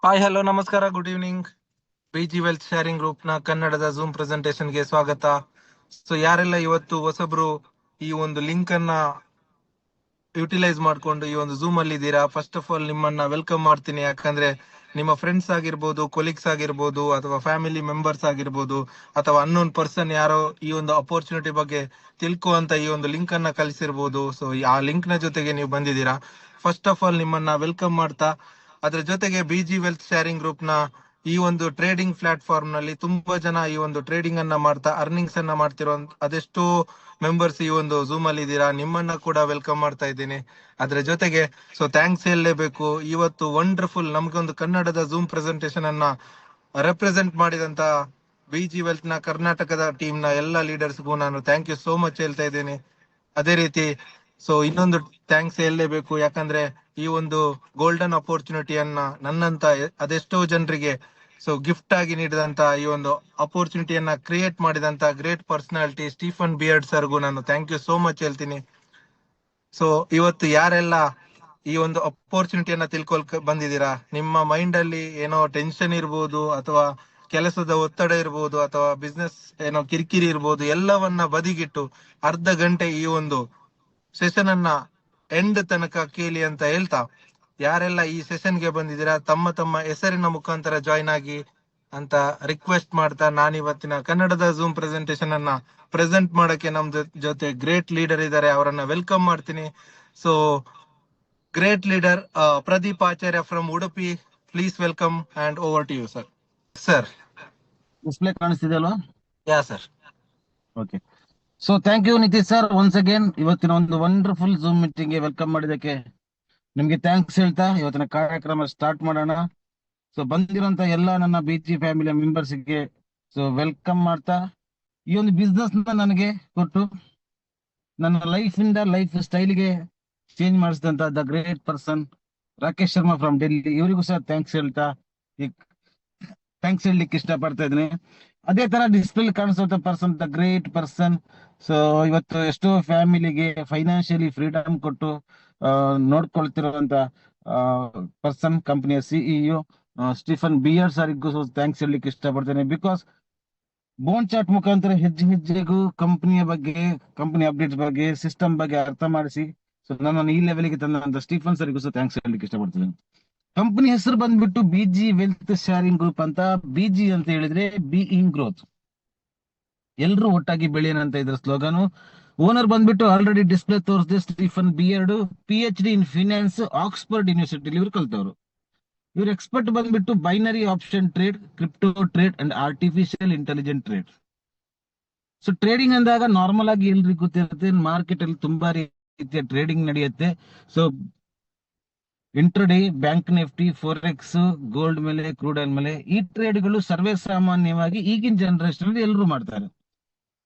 Hi hello ನಮಸ್ಕಾರ good evening. BG wealth sharing group ನ ಕನ್ನಡದ ಝೂಮ್ ಪ್ರೆಸೆಂಟೇಶನ್ ಗೆ ಸ್ವಾಗತ. ಸೊ ಯಾರೆಲ್ಲ ಇವತ್ತು ಹೊಸಬ್ರು ಈ ಒಂದು ಲಿಂಕ್ ಅನ್ನ ಯುಟಿಲೈಸ್ ಮಾಡ್ಕೊಂಡು ಈ ಒಂದು ಝೂಮ್ ಅಲ್ಲಿ ಇದ್ದೀರಾ, ಫಸ್ಟ್ ಆಫ್ ಆಲ್ ನಿಮ್ಮನ್ನ ವೆಲ್ಕಮ್ ಮಾಡ್ತೀನಿ. ಯಾಕಂದ್ರೆ ನಿಮ್ಮ ಫ್ರೆಂಡ್ಸ್ ಆಗಿರ್ಬೋದು, ಕೊಲೀಗ್ಸ್ ಆಗಿರ್ಬೋದು, ಅಥವಾ ಫ್ಯಾಮಿಲಿ ಮೆಂಬರ್ಸ್ ಆಗಿರ್ಬೋದು, ಅಥವಾ ಅನ್ನೋನ್ ಪರ್ಸನ್ ಯಾರೋ ಈ ಒಂದು ಅಪರ್ಚುನಿಟಿ ಬಗ್ಗೆ ತಿಳ್ಕೊ ಈ ಒಂದು ಲಿಂಕ್ ಅನ್ನ ಕಳಿಸಿರ್ಬೋದು. ಸೊ ಆ ಲಿಂಕ್ ನ ಜೊತೆಗೆ ನೀವು ಬಂದಿದ್ದೀರಾ. ಫಸ್ಟ್ ಆಫ್ ಆಲ್ ನಿಮ್ಮನ್ನ ವೆಲ್ಕಮ್ ಮಾಡ್ತಾ, ಅದ್ರ ಜೊತೆಗೆ ಬಿಜಿ ವೆಲ್ತ್ ಶೇರಿಂಗ್ ಗ್ರೂಪ್ ನ ಈ ಒಂದು ಟ್ರೇಡಿಂಗ್ ಪ್ಲಾಟ್ಫಾರ್ಮ್ ನಲ್ಲಿ ತುಂಬಾ ಜನ ಈ ಒಂದು ಟ್ರೇಡಿಂಗ್ ಅನ್ನ ಮಾಡ್ತಾ ಅರ್ನಿಂಗ್ಸ್ ಅನ್ನ ಮಾಡ್ತಿರೋ ಅದೆಷ್ಟೋ ಮೆಂಬರ್ಸ್ ಈ ಒಂದು ಝೂಮ್ ಅಲ್ಲಿ ಇದ್ದೀರಾ. ನಿಮ್ಮನ್ನ ಕೂಡ ವೆಲ್ಕಮ್ ಮಾಡ್ತಾ ಇದ್ದೀನಿ. ಅದ್ರ ಜೊತೆಗೆ ಸೊ ಥ್ಯಾಂಕ್ಸ್ ಹೇಳಲೇಬೇಕು. ಇವತ್ತು ವಂಡರ್ಫುಲ್ ನಮ್ಗೊಂದು ಕನ್ನಡದ ಝೂಮ್ ಪ್ರೆಸೆಂಟೇಶನ್ ಅನ್ನ ರೆಪ್ರೆಸೆಂಟ್ ಮಾಡಿದಂತ ಬಿಜಿ ವೆಲ್ತ್ ನ ಕರ್ನಾಟಕದ ಟೀಮ್ ನ ಎಲ್ಲ ಲೀಡರ್ಸ್ಗೂ ನಾನು ಥ್ಯಾಂಕ್ ಯು ಸೋ ಮಚ್ ಹೇಳ್ತಾ ಇದ್ದೀನಿ. ಅದೇ ರೀತಿ ಸೊ ಇನ್ನೊಂದು ಥ್ಯಾಂಕ್ಸ್ ಹೇಳಲೇಬೇಕು. ಯಾಕಂದ್ರೆ ಈ ಒಂದು ಗೋಲ್ಡನ್ ಅಪರ್ಚುನಿಟಿಯನ್ನ ನನ್ನಂತ ಅದೆಷ್ಟೋ ಜನರಿಗೆ ಸೊ ಗಿಫ್ಟ್ ಆಗಿ ನೀಡಿದಂತ ಈ ಒಂದು ಅಪರ್ಚುನಿಟಿಯನ್ನ ಕ್ರಿಯೇಟ್ ಮಾಡಿದಂತ ಗ್ರೇಟ್ ಪರ್ಸನಾಲಿಟಿ ಸ್ಟೀಫನ್ ಬಿಯರ್ಡ್ ಸರ್ಗೂ ನಾನು ಥ್ಯಾಂಕ್ ಯು ಸೋ ಮಚ್ ಹೇಳ್ತೀನಿ. ಸೊ ಇವತ್ತು ಯಾರೆಲ್ಲ ಈ ಒಂದು ಅಪರ್ಚುನಿಟಿಯನ್ನ ಬಂದಿದ್ದೀರಾ, ನಿಮ್ಮ ಮೈಂಡ್ ಅಲ್ಲಿ ಏನೋ ಟೆನ್ಷನ್ ಇರ್ಬೋದು, ಅಥವಾ ಕೆಲಸದ ಒತ್ತಡ ಇರ್ಬೋದು, ಅಥವಾ ಬಿಸ್ನೆಸ್ ಏನೋ ಕಿರಿಕಿರಿ ಇರ್ಬೋದು, ಎಲ್ಲವನ್ನ ಬದಿಗಿಟ್ಟು ಅರ್ಧ ಗಂಟೆ ಈ ಒಂದು ಸೆಷನ್ ಅನ್ನ ಎಂಡ್ ತನಕ ಕೇಳಿ ಅಂತ ಹೇಳ್ತಾ, ಯಾರೆಲ್ಲ ಈ ಸೆಷನ್ಗೆ ಬಂದಿದ್ದೀರಾ ತಮ್ಮ ತಮ್ಮ ಹೆಸರಿನ ಮುಖಾಂತರ ಜಾಯ್ನ್ ಆಗಿ ಅಂತ ರಿಕ್ವೆಸ್ಟ್ ಮಾಡ್ತಾ, ನಾನಿವತ್ತಿನ ಕನ್ನಡದ ಝೂಮ್ ಪ್ರೆಸೆಂಟೇಶನ್ ಅನ್ನ ಪ್ರೆಸೆಂಟ್ ಮಾಡಕ್ಕೆ ನಮ್ ಜೊತೆ ಗ್ರೇಟ್ ಲೀಡರ್ ಇದ್ದಾರೆ, ಅವರನ್ನ ವೆಲ್ಕಮ್ ಮಾಡ್ತೀನಿ. So great leader Pradeep Acharya from Udupi, please welcome and over to you sir. Sir display ಕಾಣಿಸ್ತಿದೆ ಅಲ್ವಾ? Ya sir. Okay. So thank you Nitish sir once again ಇವತ್ತಿನ ಒಂದು ವಂಡರ್ಫುಲ್ ಝೂಮ್ ಮೀಟಿಂಗ್ ಗೆ ವೆಲ್ಕಮ್ ಮಾಡಿದಕ್ಕೆ ನಿಮ್ಗೆ ಥ್ಯಾಂಕ್ಸ್ ಹೇಳ್ತಾ ಇವತ್ತಿನ ಕಾರ್ಯಕ್ರಮ ಸ್ಟಾರ್ಟ್ ಮಾಡೋಣ. ಸೊ ಬಂದಿರುವಂತ ಎಲ್ಲ ನನ್ನ ಬಿಜಿ ಫ್ಯಾಮಿಲಿ ಮೆಂಬರ್ಸ್ ಗೆ ಸೊ ವೆಲ್ಕಮ್ ಮಾಡ್ತಾ, ಈ ಒಂದು ಬಿಸ್ನೆಸ್ ನನಗೆ ಕೊಟ್ಟು ನನ್ನ ಲೈಫ್ ಇಂದ ಲೈಫ್ ಸ್ಟೈಲ್ ಗೆ ಚೇಂಜ್ ಮಾಡಿಸಿದಂತ the great person Rakesh Sharma from Delhi, ಇವರಿಗೂ ಸಹ ಥ್ಯಾಂಕ್ಸ್ ಹೇಳ್ತಾ ಥ್ಯಾಂಕ್ಸ್ ಹೇಳಲಿಕ್ಕೆ ಇಷ್ಟಪಡ್ತಾ ಇದ್ದೀನಿ. ಅದೇ ತರ ಡಿಸ್ಪ್ಲೇ ಕಾಣಿಸುವಂತ person the great person. So ಇವತ್ತು ಎಷ್ಟೋ ಫ್ಯಾಮಿಲಿಗೆ ಫೈನಾನ್ಷಿಯಲಿ ಫ್ರೀಡಮ್ ಕೊಟ್ಟು ನೋಡ್ಕೊಳ್ತಿರುವಂತ ಪರ್ಸನ್, ಕಂಪನಿಯ ಸಿಇಒ ಸ್ಟೀಫನ್ ಬಿಯರ್ ಸರಿಗೂ ಥ್ಯಾಂಕ್ಸ್ ಹೇಳಲಿಕ್ಕೆ ಇಷ್ಟಪಡ್ತೇನೆ. ಬಿಕಾಸ್ ಬೋನ್ ಚಾಟ್ ಮುಖಾಂತರ ಹೆಜ್ಜೆ ಹೆಜ್ಜೆಗೂ ಕಂಪನಿಯ ಬಗ್ಗೆ, ಕಂಪನಿ ಅಪ್ಡೇಟ್ಸ್ ಬಗ್ಗೆ, ಸಿಸ್ಟಮ್ ಬಗ್ಗೆ ಅರ್ಥ ಮಾಡಿಸಿ ಸೊ ನನ್ನನ್ನು ಈ ಲೆವೆಲ್ಗೆ ತಂದಂತ ಸ್ಟೀಫನ್ ಸರಿಗೂ ಸಹ ಥ್ಯಾಂಕ್ಸ್ ಹೇಳಲಿಕ್ಕೆ ಇಷ್ಟಪಡ್ತೇನೆ. ಕಂಪನಿ ಹೆಸರು ಬಂದ್ಬಿಟ್ಟು ಬಿಜಿ ವೆಲ್ತ್ ಶೇರಿಂಗ್ ಗ್ರೂಪ್ ಅಂತ. ಬಿಜಿ ಅಂತ ಹೇಳಿದ್ರೆ ಬೀಯಿಂಗ್ ಗ್ರೋತ್, ಎಲ್ರು ಒಟ್ಟಾಗಿ ಬೆಳೆಯೋಣ ಅಂತ ಇದ್ರ ಸ್ಲೋಗನು. ಓನರ್ ಬಂದ್ಬಿಟ್ಟು ಆಲ್ರೆಡಿ ಡಿಸ್ಪ್ಲೇ ತೋರಿಸಿದೆ, Stephen Beard, PhD in finance, Oxford university ಇವ್ರು ಕಲ್ತವ್ರು. ಇವ್ರ ಎಕ್ಸ್ಪರ್ಟ್ ಬಂದ್ಬಿಟ್ಟು binary option trade, crypto trade and artificial intelligent trade. So trading ಅಂದಾಗ ನಾರ್ಮಲ್ ಆಗಿ ಎಲ್ರಿಗೂ ಗೊತ್ತಿರುತ್ತೆ, ಮಾರ್ಕೆಟ್ ಅಲ್ಲಿ ತುಂಬಾ ರೀತಿಯ ಟ್ರೇಡಿಂಗ್ ನಡೆಯುತ್ತೆ. So intraday, bank Nifty, forex, gold ಮೇಲೆ, ಕ್ರೂಡ್ ಆಯಿಲ್ ಮೇಲೆ, ಈ ಟ್ರೇಡ್ಗಳು ಸರ್ವೇ ಸಾಮಾನ್ಯವಾಗಿ ಈಗಿನ ಜನರೇಷನ್ ಅಲ್ಲಿ ಎಲ್ಲರೂ ಮಾಡ್ತಾರೆ.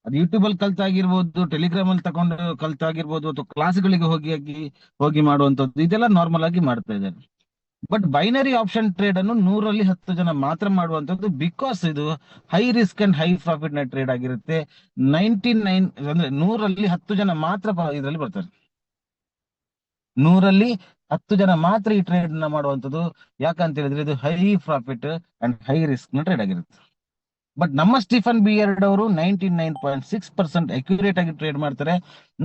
ಅದು ಯೂಟ್ಯೂಬ್ ಅಲ್ಲಿ ಕಲ್ತಾಗಿರ್ಬೋದು, ಟೆಲಿಗ್ರಾಮ್ ಅಲ್ಲಿ ತಗೊಂಡು ಕಲ್ತಾಗಿರ್ಬೋದು, ಅಥವಾ ಕ್ಲಾಸ್ಗಳಿಗೆ ಹೋಗಿ ಮಾಡುವಂತದ್ದು, ಇದೆಲ್ಲ ನಾರ್ಮಲ್ ಆಗಿ ಮಾಡ್ತಾ ಇದ್ದಾರೆ. ಬಟ್ ಬೈನರಿ ಆಪ್ಷನ್ ಟ್ರೇಡ್ ಅನ್ನು 100ರಲ್ಲಿ 10 ಜನ ಮಾತ್ರ ಮಾಡುವಂತದ್ದು. ಬಿಕಾಸ್ ಇದು high risk and high profit ನ ಟ್ರೇಡ್ ಆಗಿರುತ್ತೆ. 99 ಅಂದ್ರೆ 100ರಲ್ಲಿ 10 ಜನ ಮಾತ್ರ ಇದರಲ್ಲಿ ಬರ್ತಾರೆ. 100ರಲ್ಲಿ 10 ಜನ ಮಾತ್ರ ಈ ಟ್ರೇಡ್ ನ ಮಾಡುವಂತದ್ದು. ಯಾಕಂತ ಹೇಳಿದ್ರೆ ಇದು high profit and high risk ನ ಟ್ರೇಡ್ ಆಗಿರುತ್ತೆ. ಬಟ್ ನಮ್ಮ ಸ್ಟೀಫನ್ ಬಿಯರ್ಡ್ ಅವರು 99.6% ಅಕ್ಯುರೇಟ್ ಆಗಿ ಟ್ರೇಡ್ ಮಾಡ್ತಾರೆ.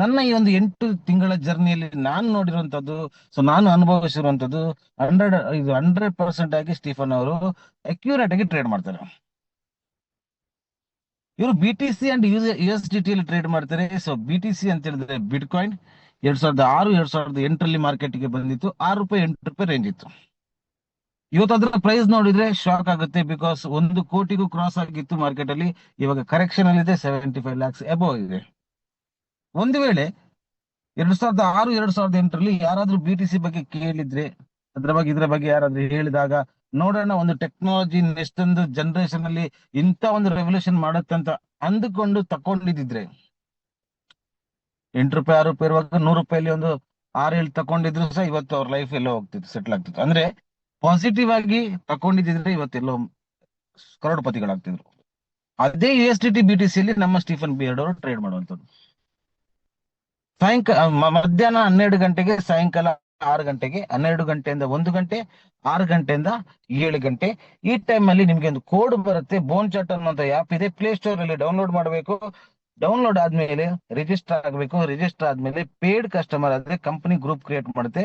ನನ್ನ ಈ ಒಂದು 8 ತಿಂಗಳ ಜರ್ನಿಯಲ್ಲಿ ನಾನು ನೋಡಿರುವಂತದ್ದು, ಸೊ ನಾನು ಅನುಭವಿಸಿರುವಂತದ್ದು 100% ಆಗಿ ಸ್ಟೀಫನ್ ಅವರು ಅಕ್ಯುರೇಟ್ ಆಗಿ ಟ್ರೇಡ್ ಮಾಡ್ತಾರೆ. ಇವರು BTC ಅಂಡ್ USDT ಅಲ್ಲಿ ಟ್ರೇಡ್ ಮಾಡ್ತಾರೆ. ಸೊ BTC ಅಂತ ಹೇಳಿದ್ರೆ ಬಿಟ್ ಕಾಯಿನ್ 2006 2008ರಲ್ಲಿ ಮಾರ್ಕೆಟ್ಗೆ ಬಂದಿತ್ತು. ₹6 ರೇಂಜ್ ಇತ್ತು. ಇವತ್ತು ಅದರ ಪ್ರೈಸ್ ನೋಡಿದ್ರೆ ಶಾಕ್ ಆಗುತ್ತೆ. ಬಿಕಾಸ್ 1 ಕೋಟಿಗೂ ಕ್ರಾಸ್ ಆಗಿತ್ತು ಮಾರ್ಕೆಟ್ ಅಲ್ಲಿ. ಇವಾಗ ಕರೆಕ್ಷನ್ ಅಲ್ಲಿ ಇದೆ, 75 lakhs ಅಬೋವ್ ಇದೆ. ಒಂದು ವೇಳೆ 2006 2008ರಲ್ಲಿ ಯಾರಾದ್ರೂ BTC ಬಗ್ಗೆ ಕೇಳಿದ್ರೆ, ಇದ್ರ ಬಗ್ಗೆ ಯಾರಾದ್ರೂ ಹೇಳಿದಾಗ, ನೋಡೋಣ ಒಂದು ಟೆಕ್ನಾಲಜಿ ನೆಕ್ಸ್ಟ್ ಒಂದು ಜನರೇಷನ್ ಅಲ್ಲಿ ಇಂತ ಒಂದು ರೆವಲ್ಯೂಷನ್ ಮಾಡುತ್ತೆ ಅಂತ ಅಂದುಕೊಂಡು ತಕೊಂಡಿದ್ರೆ, ₹8 ₹6 ಇರುವಾಗ ₹100 ಒಂದು 6-7 ತಕೊಂಡಿದ್ರು ಸಹ ಇವತ್ತು ಅವ್ರ ಲೈಫ್ ಎಲ್ಲೋ ಹೋಗ್ತಿತ್ತು, ಸೆಟ್ಲ್ ಆಗ್ತಿತ್ತು. ಅಂದ್ರೆ ಪಾಸಿಟಿವ್ ಆಗಿ ತಕೊಂಡಿದ್ರೆ ಇವತ್ತೆಲ್ಲೋ ಕರೋಡಪತಿಗಳಾಗ್ತಿದ್ರು. ಅದೇ USDT BTC ಅಲ್ಲಿ ನಮ್ಮ ಸ್ಟೀಫನ್ ಬಿಯರ್ಡ್ ಅವರು ಟ್ರೇಡ್ ಮಾಡುವಂತದ್ದು. ಮಧ್ಯಾಹ್ನ 12 ಗಂಟೆಗೆ, ಸಾಯಂಕಾಲ 6 ಗಂಟೆಗೆ, 12 ಗಂಟೆಯಿಂದ 1 ಗಂಟೆ, 6 ಗಂಟೆಯಿಂದ 7 ಗಂಟೆ. ಈ ಟೈಮ್ ಅಲ್ಲಿ ನಿಮ್ಗೆ ಒಂದು ಕೋಡ್ ಬರುತ್ತೆ. ಬೋನ್ ಚಾಟ್ ಅನ್ನುವಂತ ಆಪ್ ಇದೆ, ಪ್ಲೇ ಸ್ಟೋರ್ ಅಲ್ಲಿ ಡೌನ್ಲೋಡ್ ಮಾಡಬೇಕು. ಡೌನ್ಲೋಡ್ ಆದ್ಮೇಲೆ ರಿಜಿಸ್ಟರ್ ಆಗಬೇಕು. ರಿಜಿಸ್ಟರ್ ಆದ್ಮೇಲೆ ಪೇಡ್ ಕಸ್ಟಮರ್ ಆದ್ರೆ ಕಂಪನಿ ಗ್ರೂಪ್ ಕ್ರಿಯೇಟ್ ಮಾಡುತ್ತೆ.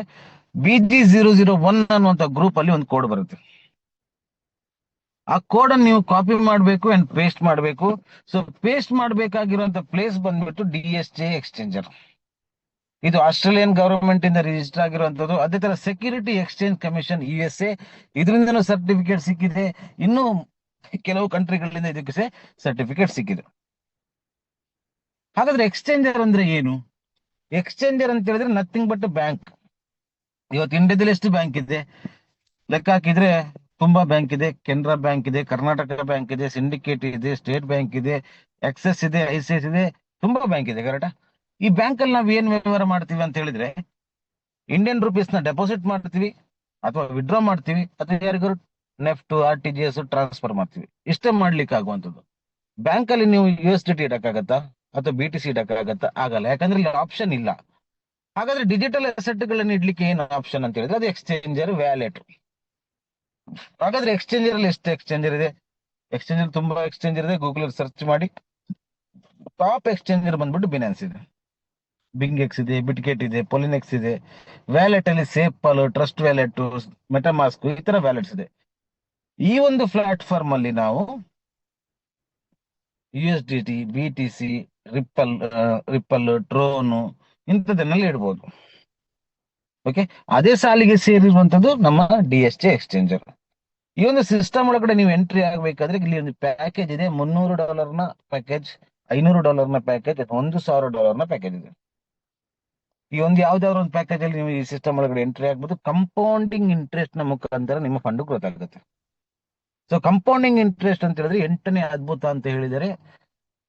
BG001 ಅನ್ನುವಂತ ಗ್ರೂಪ್ ಅಲ್ಲಿ ಒಂದು ಕೋಡ್ ಬರುತ್ತೆ. ಆ ಕೋಡ್ ಅನ್ನು ನೀವು ಕಾಪಿ ಮಾಡಬೇಕು ಅಂಡ್ ಪೇಸ್ಟ್ ಮಾಡಬೇಕು. ಸೊ ಪೇಸ್ಟ್ ಮಾಡಬೇಕಾಗಿರುವಂತ ಪ್ಲೇಸ್ ಬಂದ್ಬಿಟ್ಟು DSJ ಎಕ್ಸ್ಚೇಂಜರ್. ಇದು ಆಸ್ಟ್ರೇಲಿಯನ್ ಗವರ್ಮೆಂಟ್ ಇಂದ ರಿಜಿಸ್ಟರ್ ಆಗಿರುವಂತದ್ದು. ಅದೇ ತರ ಸೆಕ್ಯೂರಿಟಿ ಎಕ್ಸ್ಚೇಂಜ್ ಕಮಿಷನ್ USA, ಇದರಿಂದನೂ ಸರ್ಟಿಫಿಕೇಟ್ ಸಿಕ್ಕಿದೆ. ಇನ್ನು ಕೆಲವು ಕಂಟ್ರಿಗಳಿಂದ ಇದಕ್ಕೆ ಸರ್ಟಿಫಿಕೇಟ್ ಸಿಕ್ಕಿದೆ. ಹಾಗಾದ್ರೆ ಎಕ್ಸ್ಚೇಂಜರ್ ಅಂದ್ರೆ ಏನು? ಎಕ್ಸ್ಚೇಂಜರ್ ಅಂತ ಹೇಳಿದ್ರೆ ನಥಿಂಗ್ ಬಟ್ ಬ್ಯಾಂಕ್. ಇವತ್ತು ಇಂಡಿಯಾದಲ್ಲಿ ಎಷ್ಟು ಬ್ಯಾಂಕ್ ಇದೆ ಲೆಕ್ಕ ಹಾಕಿದ್ರೆ ತುಂಬಾ ಬ್ಯಾಂಕ್ ಇದೆ. ಕೆನರಾ ಬ್ಯಾಂಕ್ ಇದೆ, ಕರ್ನಾಟಕ ಬ್ಯಾಂಕ್ ಇದೆ, ಸಿಂಡಿಕೇಟ್ ಇದೆ, ಸ್ಟೇಟ್ ಬ್ಯಾಂಕ್ ಇದೆ, ಆಕ್ಸಿಸ್ ಇದೆ, ICICI ಇದೆ, ತುಂಬಾ ಬ್ಯಾಂಕ್ ಇದೆ. ಕರೆಕ್ಟಾ? ಈ ಬ್ಯಾಂಕ್ ಅಲ್ಲಿ ನಾವ್ ಏನ್ ವ್ಯವಹಾರ ಮಾಡ್ತೀವಿ ಅಂತ ಹೇಳಿದ್ರೆ, ಇಂಡಿಯನ್ ರುಪೀಸ್ ನ ಡೆಪಾಸಿಟ್ ಮಾಡ್ತೀವಿ, ಅಥವಾ ವಿಡ್ರಾ ಮಾಡ್ತೀವಿ, ಅಥವಾ ಯಾರಿಗಾರು ನೆಫ್ಟ್, RTGS ಟ್ರಾನ್ಸ್ಫರ್ ಮಾಡ್ತೀವಿ. ಇಷ್ಟೇ ಮಾಡ್ಲಿಕ್ಕೆ ಆಗುವಂತದ್ದು. ಬ್ಯಾಂಕ್ ಅಲ್ಲಿ ನೀವು USDT ಇಡಕ್ಕಾಗತ್ತಾ ಅಥವಾ BTC ಇಡಕ್ಕಾಗತ್ತಾ? ಆಗಲ್ಲ, ಯಾಕಂದ್ರೆ ಇಲ್ಲಿ ಆಪ್ಷನ್ ಇಲ್ಲ. ಹಾಗಾದ್ರೆ ಡಿಜಿಟಲ್ ಅಸೆಟ್ ಗಳನ್ನ ಇಡ್ಲಿಕ್ಕೆ ಏನು ಆಪ್ಷನ್ ಅಂತ ಹೇಳಿದ್ರೆ ಅದು ಎಕ್ಸ್ಚೇಂಜರ್, ವ್ಯಾಲೆಟ್. ಹಾಗಾದ್ರೆ ಎಕ್ಸ್ಚೇಂಜರ್ ಅಲ್ಲಿ ಎಷ್ಟು ಎಕ್ಸ್ಚೇಂಜರ್ ಇದೆ? ಎಕ್ಸ್ಚೇಂಜರ್ ತುಂಬಾ ಎಕ್ಸ್ಚೇಂಜರ್ ಇದೆ. ಗೂಗಲ್ ಸರ್ಚ್ ಮಾಡಿ. ಟಾಪ್ ಎಕ್ಸ್ಚೇಂಜರ್ ಬಂದ್ಬಿಟ್ಟು ಬಿನಾನ್ಸ್ ಇದೆ, ಬಿಂಗೆಕ್ಸ್ ಇದೆ, ಬಿಟ್ಗೆಟ್ ಇದೆ, ಪೊಲಿನೆಕ್ಸ್ ಇದೆ. ವ್ಯಾಲೆಟ್ ಅಲ್ಲಿ ಸೇಪಲ್, ಟ್ರಸ್ಟ್ ವ್ಯಾಲೆಟ್, ಮೆಟಾಮಾಸ್ಕ್, ಈ ತರ ವ್ಯಾಲೆಟ್ಸ್ ಇದೆ. ಈ ಒಂದು ಪ್ಲಾಟ್ಫಾರ್ಮ್ ಅಲ್ಲಿ ನಾವು USDT, BTC, ರಿಪ್ಪಲ್, ಟ್ರೋನು ಇಂಥದನ್ನೆಲ್ಲ ಇಡ್ಬೋದು. ಓಕೆ, ಅದೇ ಸಾಲಿಗೆ ಸೇರಿರುವಂತದ್ದು ನಮ್ಮ DSJ ಎಕ್ಸ್ಚೇಂಜರ್. ಈ ಒಂದು ಸಿಸ್ಟಮ್ ಒಳಗಡೆ ನೀವು ಎಂಟ್ರಿ ಆಗ್ಬೇಕಾದ್ರೆ ಇಲ್ಲಿ ಒಂದು ಪ್ಯಾಕೇಜ್ ಇದೆ. $300 ಪ್ಯಾಕೇಜ್, $500 ಪ್ಯಾಕೇಜ್, $1,000 ಪ್ಯಾಕೇಜ್ ಇದೆ. ಈ ಒಂದು ಯಾವ್ದಾದ್ರು ಒಂದು ಪ್ಯಾಕೇಜ್ ಅಲ್ಲಿ ನೀವು ಈ ಸಿಸ್ಟಮ್ ಒಳಗಡೆ ಎಂಟ್ರಿ ಆಗ್ಬೋದು. ಕಂಪೌಂಡಿಂಗ್ ಇಂಟ್ರೆಸ್ಟ್ ನ ಮುಖಾಂತರ ನಿಮ್ಮ ಫಂಡ್ ಗ್ರೋತ್ ಆಗುತ್ತೆ. ಸೊ ಕಂಪೌಂಡಿಂಗ್ ಇಂಟ್ರೆಸ್ಟ್ ಅಂತ ಹೇಳಿದ್ರೆ 8ನೇ ಅದ್ಭುತ ಅಂತ ಹೇಳಿದರೆ,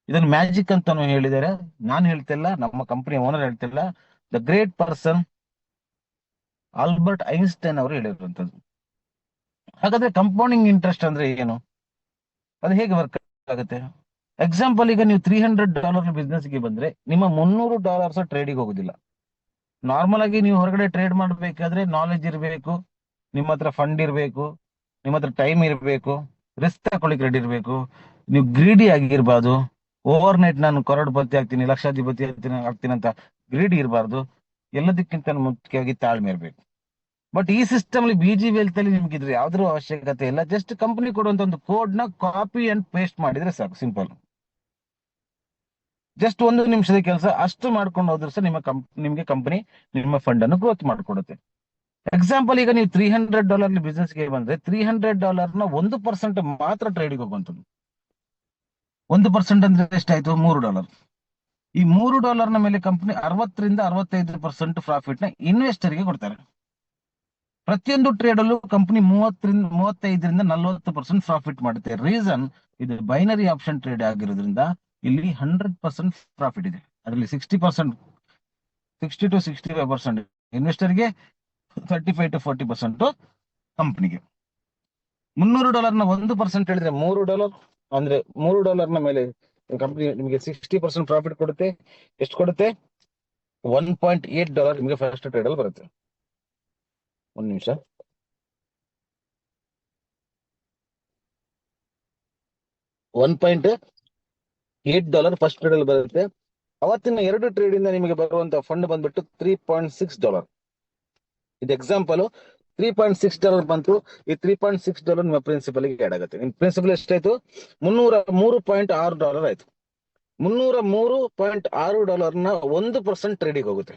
ಇದನ್ನು ಮ್ಯಾಜಿಕ್ ಅಂತಾನು ಹೇಳಿದರೆ. ನಾನು ಹೇಳ್ತಿಲ್ಲ, ನಮ್ಮ ಕಂಪನಿ ಓನರ್ ಹೇಳ್ತಿಲ್ಲ, the great person Albert Einstein ಅವರು ಹೇಳಿರುವಂತದ್ದು. ಹಾಗಾದ್ರೆ ಕಂಪೌಂಡಿಂಗ್ ಇಂಟ್ರೆಸ್ಟ್ ಅಂದ್ರೆ ಏನು? ಅದು ಹೇಗೆ ವರ್ಕ್ ಆಗುತ್ತೆ? ಎಕ್ಸಾಂಪಲ್, ಈಗ ನೀವು $300 ಬಿಸ್ನೆಸ್ ಗೆ ಬಂದ್ರೆ ನಿಮ್ಮ $300 ಟ್ರೇಡಿಗೆ ಹೋಗುದಿಲ್ಲ. ನಾರ್ಮಲ್ ಆಗಿ ನೀವು ಹೊರಗಡೆ ಟ್ರೇಡ್ ಮಾಡಬೇಕಾದ್ರೆ ನಾಲೆಜ್ ಇರಬೇಕು, ನಿಮ್ಮ ಹತ್ರ ಫಂಡ್ ಇರಬೇಕು, ನಿಮ್ಮ ಹತ್ರ ಟೈಮ್ ಇರಬೇಕು, ರಿಸ್ಕ್ ತಗೊಳ್ಳಿಕ್ಕೆ ರೆಡಿ ಇರಬೇಕು. ನೀವು ಗ್ರೀಡಿ ಆಗಿರ್ಬಾರ್ದು. ಓವರ್ ನೈಟ್ ನಾನು ಕರೋಡ್ಪತಿ ಆಗ್ತೀನಿ, ಲಕ್ಷಾಧಿಪತಿ ಆಗ್ತೀನಿ ಅಂತ ಗ್ರೀಡಿ ಇರಬಾರ್ದು. ಎಲ್ಲದಕ್ಕಿಂತ ಮುಖ್ಯವಾಗಿ ತಾಳ್ಮೆ ಇರಬೇಕು. ಬಟ್ ಈ ಸಿಸ್ಟಮ್ ಅಲ್ಲಿ BG ವೆಲ್ತ್ ಅಲ್ಲಿ ನಿಮ್ಗೆ ಇದ್ರೆ ಯಾವ್ದ್ರ ಅವಶ್ಯಕತೆ ಇಲ್ಲ. ಜಸ್ಟ್ ಕಂಪನಿ ಕೊಡುವಂತ ಒಂದು ಕೋಡ್ ನ ಕಾಪಿ ಅಂಡ್ ಪೇಸ್ಟ್ ಮಾಡಿದ್ರೆ ಸಾಕು, ಸಿಂಪಲ್. ಜಸ್ಟ್ 1 ನಿಮಿಷದ ಕೆಲಸ. ಅಷ್ಟು ಮಾಡ್ಕೊಂಡು ಹೋದ್ರೆ ಸಹ ನಿಮ್ಗೆ ಕಂಪನಿ ನಿಮ್ಮ ಫಂಡ್ ಅನ್ನು ಗ್ರೋತ್ ಮಾಡ್ಕೊಡುತ್ತೆ. ಎಕ್ಸಾಂಪಲ್, ಈಗ ನೀವು $300 ಬಿಸ್ನೆಸ್ ಗೆ ಬಂದ್ರೆ $300 ನ 1% ಮಾತ್ರ ಟ್ರೇಡಿಗೆ ಹೋಗುವಂಥದ್ದು. 1% ಅಂದ್ರೆ ಎಷ್ಟಾಯ್ತು? $3. ಈ $3 ನ ಮೇಲೆ ಕಂಪನಿ 60ರಿಂದ 65% ಪ್ರಾಫಿಟ್ ನ ಇನ್ವೆಸ್ಟರ್ ಗೆ ಕೊಡ್ತಾರೆ. ಪ್ರತಿಯೊಂದು ಟ್ರೇಡ್ ಅಲ್ಲೂ ಕಂಪನಿ 35ರಿಂದ 40% ಪ್ರಾಫಿಟ್ ಮಾಡುತ್ತೆ. ರೀಸನ್, ಇದು ಬೈನರಿ ಆಪ್ಷನ್ ಟ್ರೇಡ್ ಆಗಿರೋದ್ರಿಂದ ಇಲ್ಲಿ 100% ಪ್ರಾಫಿಟ್ ಇದೆ. ಅದರಲ್ಲಿ 60 to 65% ಇನ್ವೆಸ್ಟರ್ಗೆ, 35 to 40% ಕಂಪನಿಗೆ. $300 ನ 1% ಹೇಳಿದ್ರೆ $3 ಅಂದ್ರೆ $3 ನ ಮೇಲೆ ಕಂಪನಿ ನಿಮಗೆ 60% ಪ್ರಾಫಿಟ್ ಕೊಡುತ್ತೆ. ಎಷ್ಟು ಕೊಡುತ್ತೆ? $1.8 ನಿಮಗೆ ಫಸ್ಟ್ ಟ್ರೇಡ್ ಅಲ್ಲಿ ಬರುತ್ತೆ. 1 ನಿಮಿಷ. $1.8 ಫಸ್ಟ್ ಟ್ರೇಡ್ ಅಲ್ಲಿ ಬರುತ್ತೆ. ಅವತ್ತಿನ 2 ಟ್ರೇಡ್ ಇಂದ ನಿಮಗೆ ಬರುವಂತ ಫಂಡ್ ಬಂದ್ಬಿಟ್ಟು $3.6. ಇದು ಎಕ್ಸಾಂಪಲ್. $3.6 ಬಂತು. ಈ $3.6 ನಿಮ್ಮ ಪ್ರಿನ್ಸಿಪಲ್ ಗೆ ಆಡ್ ಆಗುತ್ತೆ. ನಿಮ್ ಪ್ರಿನ್ಸಿಪಲ್ ಎಷ್ಟಾಯ್ತು? $303.6 ಆಯ್ತು. $303.6 ನ 1% ಟ್ರೇಡಿಗೆ ಹೋಗುತ್ತೆ.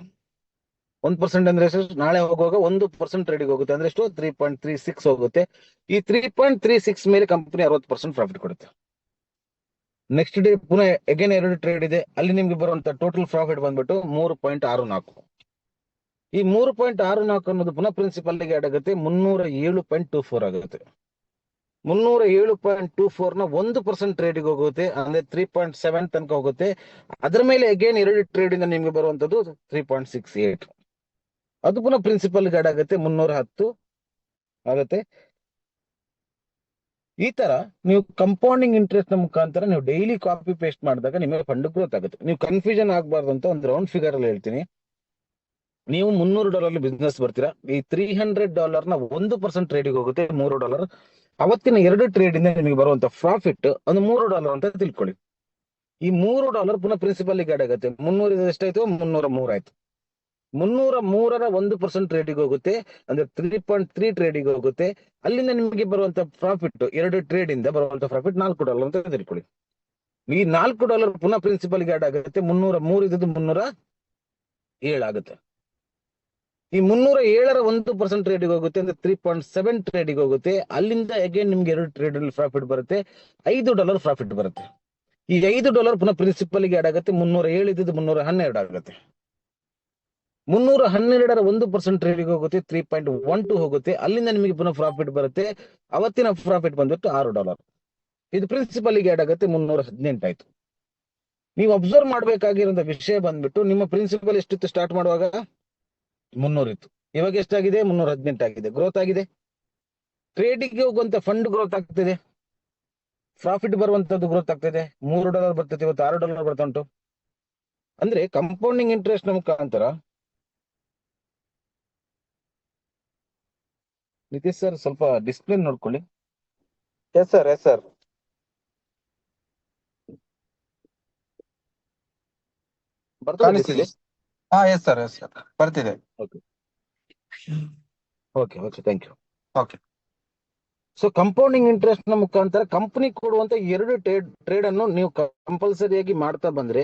1% ಅಂದ್ರೆ ಎಷ್ಟು? ನಾಳೆ ಹೋಗುವಾಗ 1% ಟ್ರೇಡಿಗೆ ಹೋಗುತ್ತೆ. ಅಂದ್ರೆ ಎಷ್ಟು? 3.36 ಹೋಗುತ್ತೆ. ಈ 3.36 ಮೇಲೆ ಕಂಪನಿ 60% ಪ್ರಾಫಿಟ್ ಕೊಡುತ್ತೆ. ನೆಕ್ಸ್ಟ್ ಡೇ ಪುನಃ ಅಗೇನ್ 2 ಟ್ರೇಡ್ ಇದೆ. ಅಲ್ಲಿ ನಿಮ್ಗೆ ಬರುವಂತ ಟೋಟಲ್ ಪ್ರಾಫಿಟ್ ಬಂದ್ಬಿಟ್ಟು 3.64. ಈ 3.64 ಅನ್ನೋದು ಪುನಃ ಪ್ರಿನ್ಸಿಪಲ್ ಗೆ ಆಡ್ ಆಗುತ್ತೆ. 307.24 ಆಗುತ್ತೆ. 307.24 ನ 1% ಟ್ರೇಡಿಗೆ ಹೋಗುತ್ತೆ. ಅಂದ್ರೆ 3.7 ತನಕ ಹೋಗುತ್ತೆ. ಅದರ ಮೇಲೆ ಅಗೇನ್ 2 ಟ್ರೇಡ್ ಇಂದ ನಿಮ್ಗೆ ಬರುವಂತದ್ದು 3.68. ಅದು ಪುನಃ ಪ್ರಿನ್ಸಿಪಲ್ ಗೆ ಆಡ್ ಆಗುತ್ತೆ. 310 ಆಗುತ್ತೆ. ಈ ತರ ನೀವು ಕಂಪೌಂಡಿಂಗ್ ಇಂಟ್ರೆಸ್ಟ್ ನ ಮುಖಾಂತರ ನೀವು ಡೈಲಿ ಕಾಪಿ ಪೇಸ್ಟ್ ಮಾಡಿದಾಗ ನಿಮಗೆ ಫಂಡ್ ಗ್ರೋತ್ ಆಗುತ್ತೆ. ನೀವು ಕನ್ಫ್ಯೂಷನ್ ಆಗಬಾರ್ದು ಅಂತ ಒಂದು ರೌಂಡ್ ಫಿಗರ್ ಅಲ್ಲಿ ಹೇಳ್ತೀನಿ. ನೀವು $300 ಬಿಸ್ನೆಸ್ ಬರ್ತೀರಾ, ಈ $300 1% ಟ್ರೇಡಿಗೆ ಹೋಗುತ್ತೆ $3. ಅವತ್ತಿನ 2 ಟ್ರೇಡ್ ಇಂದ ನಿಮಗೆ ಬರುವಂತ ಪ್ರಾಫಿಟ್ ಒಂದು $3 ಅಂತ ತಿಳ್ಕೊಳ್ಳಿ. ಈ $3 ಪುನಃ ಪ್ರಿನ್ಸಿಪಲ್ ಆಡ್ ಆಗುತ್ತೆ. 300 ಎಷ್ಟಾಯ್ತು? 303 ಆಯ್ತು. 303ರ 1% ಟ್ರೇಡಿಗೆ ಹೋಗುತ್ತೆ, ಅಂದ್ರೆ 3.3 ಟ್ರೇಡಿಗೆ ಹೋಗುತ್ತೆ. ಅಲ್ಲಿಂದ ನಿಮಗೆ ಬರುವಂತ ಪ್ರಾಫಿಟ್ 2 ಟ್ರೇಡ್ ಇಂದ ಬರುವಂತ ಪ್ರಾಫಿಟ್ $4 ಅಂತ ತಿಳ್ಕೊಳ್ಳಿ. ಈ $4 ಪುನಃ ಪ್ರಿನ್ಸಿಪಲ್ ಆಡ್ ಆಗುತ್ತೆ. 303 ಇದ್ದು 307 ಆಗುತ್ತೆ. ಈ 307ರ 1% ಟ್ರೇಡಿಗೆ ಹೋಗುತ್ತೆ, ಅಂದ್ರೆ 3.7 ಟ್ರೇಡಿಗೆ ಹೋಗುತ್ತೆ. ಅಲ್ಲಿಂದ ಅಗೇನ್ ನಿಮ್ಗೆ 2 ಟ್ರೇಡ್ ಅಲ್ಲಿ ಪ್ರಾಫಿಟ್ ಬರುತ್ತೆ, $5 ಪ್ರಾಫಿಟ್ ಬರುತ್ತೆ. ಈ $5 ಪುನಃ ಪ್ರಿನ್ಸಿಪಲ್ ಆಡ್ ಆಗುತ್ತೆ. 307 ಇದ್ದು 312 ಆಗುತ್ತೆ. 312ರ 1% ಟ್ರೇಡಿಗೆ ಹೋಗುತ್ತೆ, 3.12 ಹೋಗುತ್ತೆ. ಅಲ್ಲಿಂದ ನಿಮಗೆ ಪುನಃ ಪ್ರಾಫಿಟ್ ಬರುತ್ತೆ. ಅವತ್ತಿನ ಪ್ರಾಫಿಟ್ ಬಂದ್ಬಿಟ್ಟು $6. ಇದು ಪ್ರಿನ್ಸಿಪಲ್ ಆಡ್ ಆಗುತ್ತೆ. 318 ಆಯ್ತು. ನೀವು ಅಬ್ಸರ್ವ್ ಮಾಡ್ಬೇಕಾಗಿರೋ ವಿಷಯ ಬಂದ್ಬಿಟ್ಟು, ನಿಮ್ಮ ಪ್ರಿನ್ಸಿಪಲ್ ಎಷ್ಟಿತ್ತು ಸ್ಟಾರ್ಟ್ ಮಾಡುವಾಗ? 300 ಇತ್ತು. ಇವಾಗ ಎಷ್ಟಾಗಿದೆ? 318 ಆಗಿದೆ. ಗ್ರೋತ್ ಆಗಿದೆ. ಟ್ರೇಡಿಗೆ ಹೋಗುವಂತ ಫಂಡ್ ಗ್ರೋತ್ ಆಗ್ತಿದೆ, ಪ್ರಾಫಿಟ್ ಬರುವಂತದ್ದು ಗ್ರೋತ್ ಆಗ್ತಿದೆ. $3 ಬರ್ತದೆ, ಇವತ್ತು $6 ಬರ್ತಾ ಉಂಟು. ಅಂದ್ರೆ ಕಂಪೌಂಡಿಂಗ್ ಇಂಟ್ರೆಸ್ಟ್ ನ ಮುಖಾಂತರ. ನಿತೀಶ್ ಸರ್, ಸ್ವಲ್ಪ ಡಿಸ್ಪ್ಲೇ ನೋಡ್ಕೊಳ್ಳಿ. Yes sir, yes sir. ಬರ್ತದೆ ಡಿಸ್ಪ್ಲೇ? ಹಾ, ಎಸ್ ಸರ್, ಎಸ್ ಸರ್, ಬರ್ತಿದೆ. Okay okay okay, thank you. Okay. So compounding interest ನ ಮುಖಾಂತರ ಕಂಪನಿ ಕೊಡುವಂತ 2 ಟ್ರೇಡ್ ಅನ್ನು ನೀವು ಕಂಪಲ್ಸರಿಯಾಗಿ ಮಾಡ್ತಾ ಬಂದ್ರೆ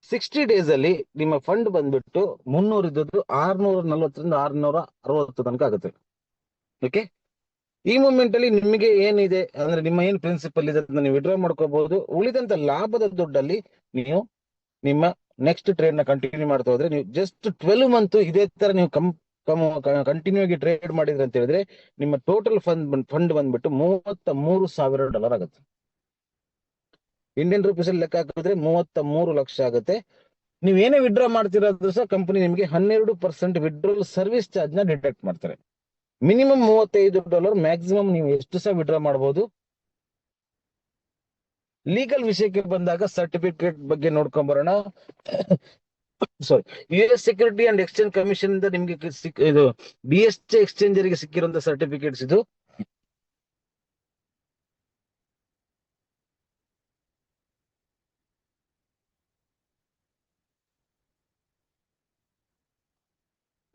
60 ಡೇಸ್ ಅಲ್ಲಿ ನಿಮ್ಮ ಫಂಡ್ ಬಂದ್ಬಿಟ್ಟು 300 ಇದ್ದದ್ದು 640ರಿಂದ 660 ತನಕ ಆಗುತ್ತೆ. ಓಕೆ. ಈ ಮೂಮೆಂಟ್ ಅಲ್ಲಿ ನಿಮಗೆ ಏನಿದೆ ಅಂದ್ರೆ ನಿಮ್ಮ ಏನ್ ಪ್ರಿನ್ಸಿಪಲ್ ಇದೆ ಅದನ್ನ ನೀವು ವಿಡ್ರಾ ಮಾಡ್ಕೋಬಹುದು. ಉಳಿದಂತ ಲಾಭದ ದುಡ್ಡಲ್ಲಿ ನೀವು ನಿಮ್ಮ ನೆಕ್ಸ್ಟ್ ಟ್ರೇಡ್ ನ ಕಂಟಿನ್ಯೂ ಮಾಡ್ತಾ ಹೋದ್ರೆ, ನೀವು ಜಸ್ಟ್ 12 ಮಂತ್ ಇದೇ ತರ ನೀವು ಕಂಟಿನ್ಯೂ ಆಗಿ ಟ್ರೇಡ್ ಮಾಡಿದ್ರೆ ಅಂತ ಹೇಳಿದ್ರೆ ನಿಮ್ಮ ಟೋಟಲ್ ಫಂಡ್ ಬಂದ್ಬಿಟ್ಟು $33,000 ಆಗುತ್ತೆ. ಇಂಡಿಯನ್ ರುಪೀಸ್ ಅಲ್ಲಿ ಲೆಕ್ಕ ಹಾಕಿದ್ರೆ 33 ಲಕ್ಷ ಆಗುತ್ತೆ. ನೀವು ಏನೇ ವಿಡ್ರಾ ಮಾಡ್ತಿರೋದು ಸಹ ಕಂಪನಿ ನಿಮಗೆ 12% ವಿಡ್ರಾಲ್ ಸರ್ವಿಸ್ ಚಾರ್ಜ್ ನ ಡಿಡಕ್ಟ್ ಮಾಡ್ತಾರೆ. ಮಿನಿಮಮ್ $35, ಮ್ಯಾಕ್ಸಿಮಮ್ ನೀವು ಎಷ್ಟು ಸಹ ವಿಡ್ರಾ ಮಾಡಬಹುದು. ಲೀಗಲ್ ವಿಷಯಕ್ಕೆ ಬಂದಾಗ ಸರ್ಟಿಫಿಕೇಟ್ ಬಗ್ಗೆ ನೋಡ್ಕೊಂಡ್ ಬರೋಣ. ಸಾರಿ, US security and exchange commission ಇಂದ ನಿಮ್ಗೆ ಇದು BSE ಎಕ್ಸ್ಚೇಂಜರ್ ಗೆ ಸಿಕ್ಕಿರುವಂತ ಸರ್ಟಿಫಿಕೇಟ್ಸ್ ಇದು.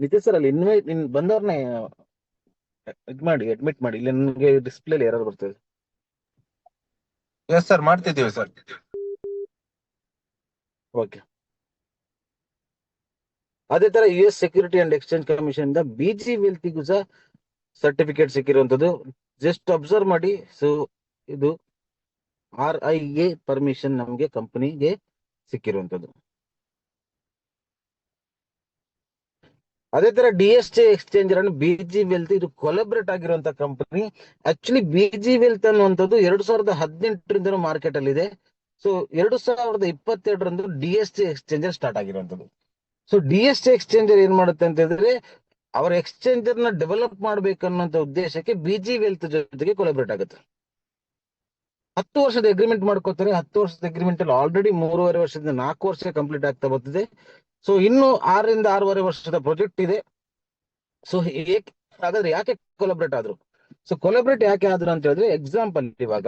ನಿತೀಶ್ ಸರ್, ಅಲ್ಲಿ ಇನ್ವೈಟ್ ಬಂದವ್ರನ್ನ ಅಡ್ಮಿಟ್ ಮಾಡಿ. ಇಲ್ಲಿ ನನಗೆ ಡಿಸ್ಪ್ಲೇ ಎರರ್ ಬರ್ತದೆ. ಎಸ್ ಸರ್, ಮಾಡ್ತಿದ್ದೀವಿ ಸರ್. ಓಕೆ. ಅದೇ ತರ US security and exchange commission ಇಂದ BG ವೆಲ್ತಿಗೂ ಸಹ ಸರ್ಟಿಫಿಕೇಟ್ ಸಿಕ್ಕಿರುವಂತದ್ದು. ಜಸ್ಟ್ ಅಬ್ಸರ್ವ್ ಮಾಡಿ. ಸೊ ಇದು RIA ಪರ್ಮಿಷನ್ ನಮಗೆ ಕಂಪನಿಗೆ ಸಿಕ್ಕಿರುವಂತದ್ದು. ಅದೇ ತರ DSA ಎಕ್ಸ್ಚೇಂಜರ್ ಅನ್ನು BG ವೆಲ್ತ್ ಇದು ಕೊಲಾಬ್ರೇಟ್ ಆಗಿರುವಂತ ಕಂಪನಿ. ಆಕ್ಚುಲಿ BG ವೆಲ್ತ್ ಅನ್ನುವಂಥದ್ದು 2018ರಿಂದ ಮಾರ್ಕೆಟ್ ಅಲ್ಲಿ ಇದೆ. ಸೊ 2022ರಂದು DSA ಎಕ್ಸ್ಚೇಂಜರ್ ಸ್ಟಾರ್ಟ್ ಆಗಿರುವಂತದ್ದು. ಸೊ DSA ಎಕ್ಸ್ಚೇಂಜರ್ ಏನ್ ಮಾಡುತ್ತೆ ಅಂತ ಹೇಳಿದ್ರೆ, ಅವರ ಎಕ್ಸ್ಚೇಂಜರ್ ನ ಡೆವಲಪ್ ಮಾಡ್ಬೇಕನ್ನೋಂತ ಉದ್ದೇಶಕ್ಕೆ BG ವೆಲ್ತ್ ಜೊತೆಗೆ ಕೊಲಾಬ್ರೇಟ್ ಆಗುತ್ತೆ. 10 ವರ್ಷದ ಅಗ್ರಿಮೆಂಟ್ ಮಾಡ್ಕೋತಾರೆ. 10 ವರ್ಷದ ಅಗ್ರಿಮೆಂಟ್ ಅಲ್ಲಿ ಆಲ್ರೆಡಿ 3.5 ವರ್ಷದಿಂದ 4 ವರ್ಷ ಕಂಪ್ಲೀಟ್ ಆಗ್ತಾ ಬರ್ತಿದೆ. ಸೊ ಇನ್ನು 6ರಿಂದ 6.5 ವರ್ಷದ ಪ್ರಾಜೆಕ್ಟ್ ಇದೆ. ಸೊ ಹಾಗಾದ್ರೆ ಯಾಕೆ ಕೊಲಾಬ್ರೇಟ್ ಆದ್ರು? ಸೊ ಕೊಲಾಬ್ರೇಟ್ ಯಾಕೆ ಆದ್ರು ಅಂತ ಹೇಳಿದ್ರೆ, ಎಕ್ಸಾಂಪಲ್ ಇವಾಗ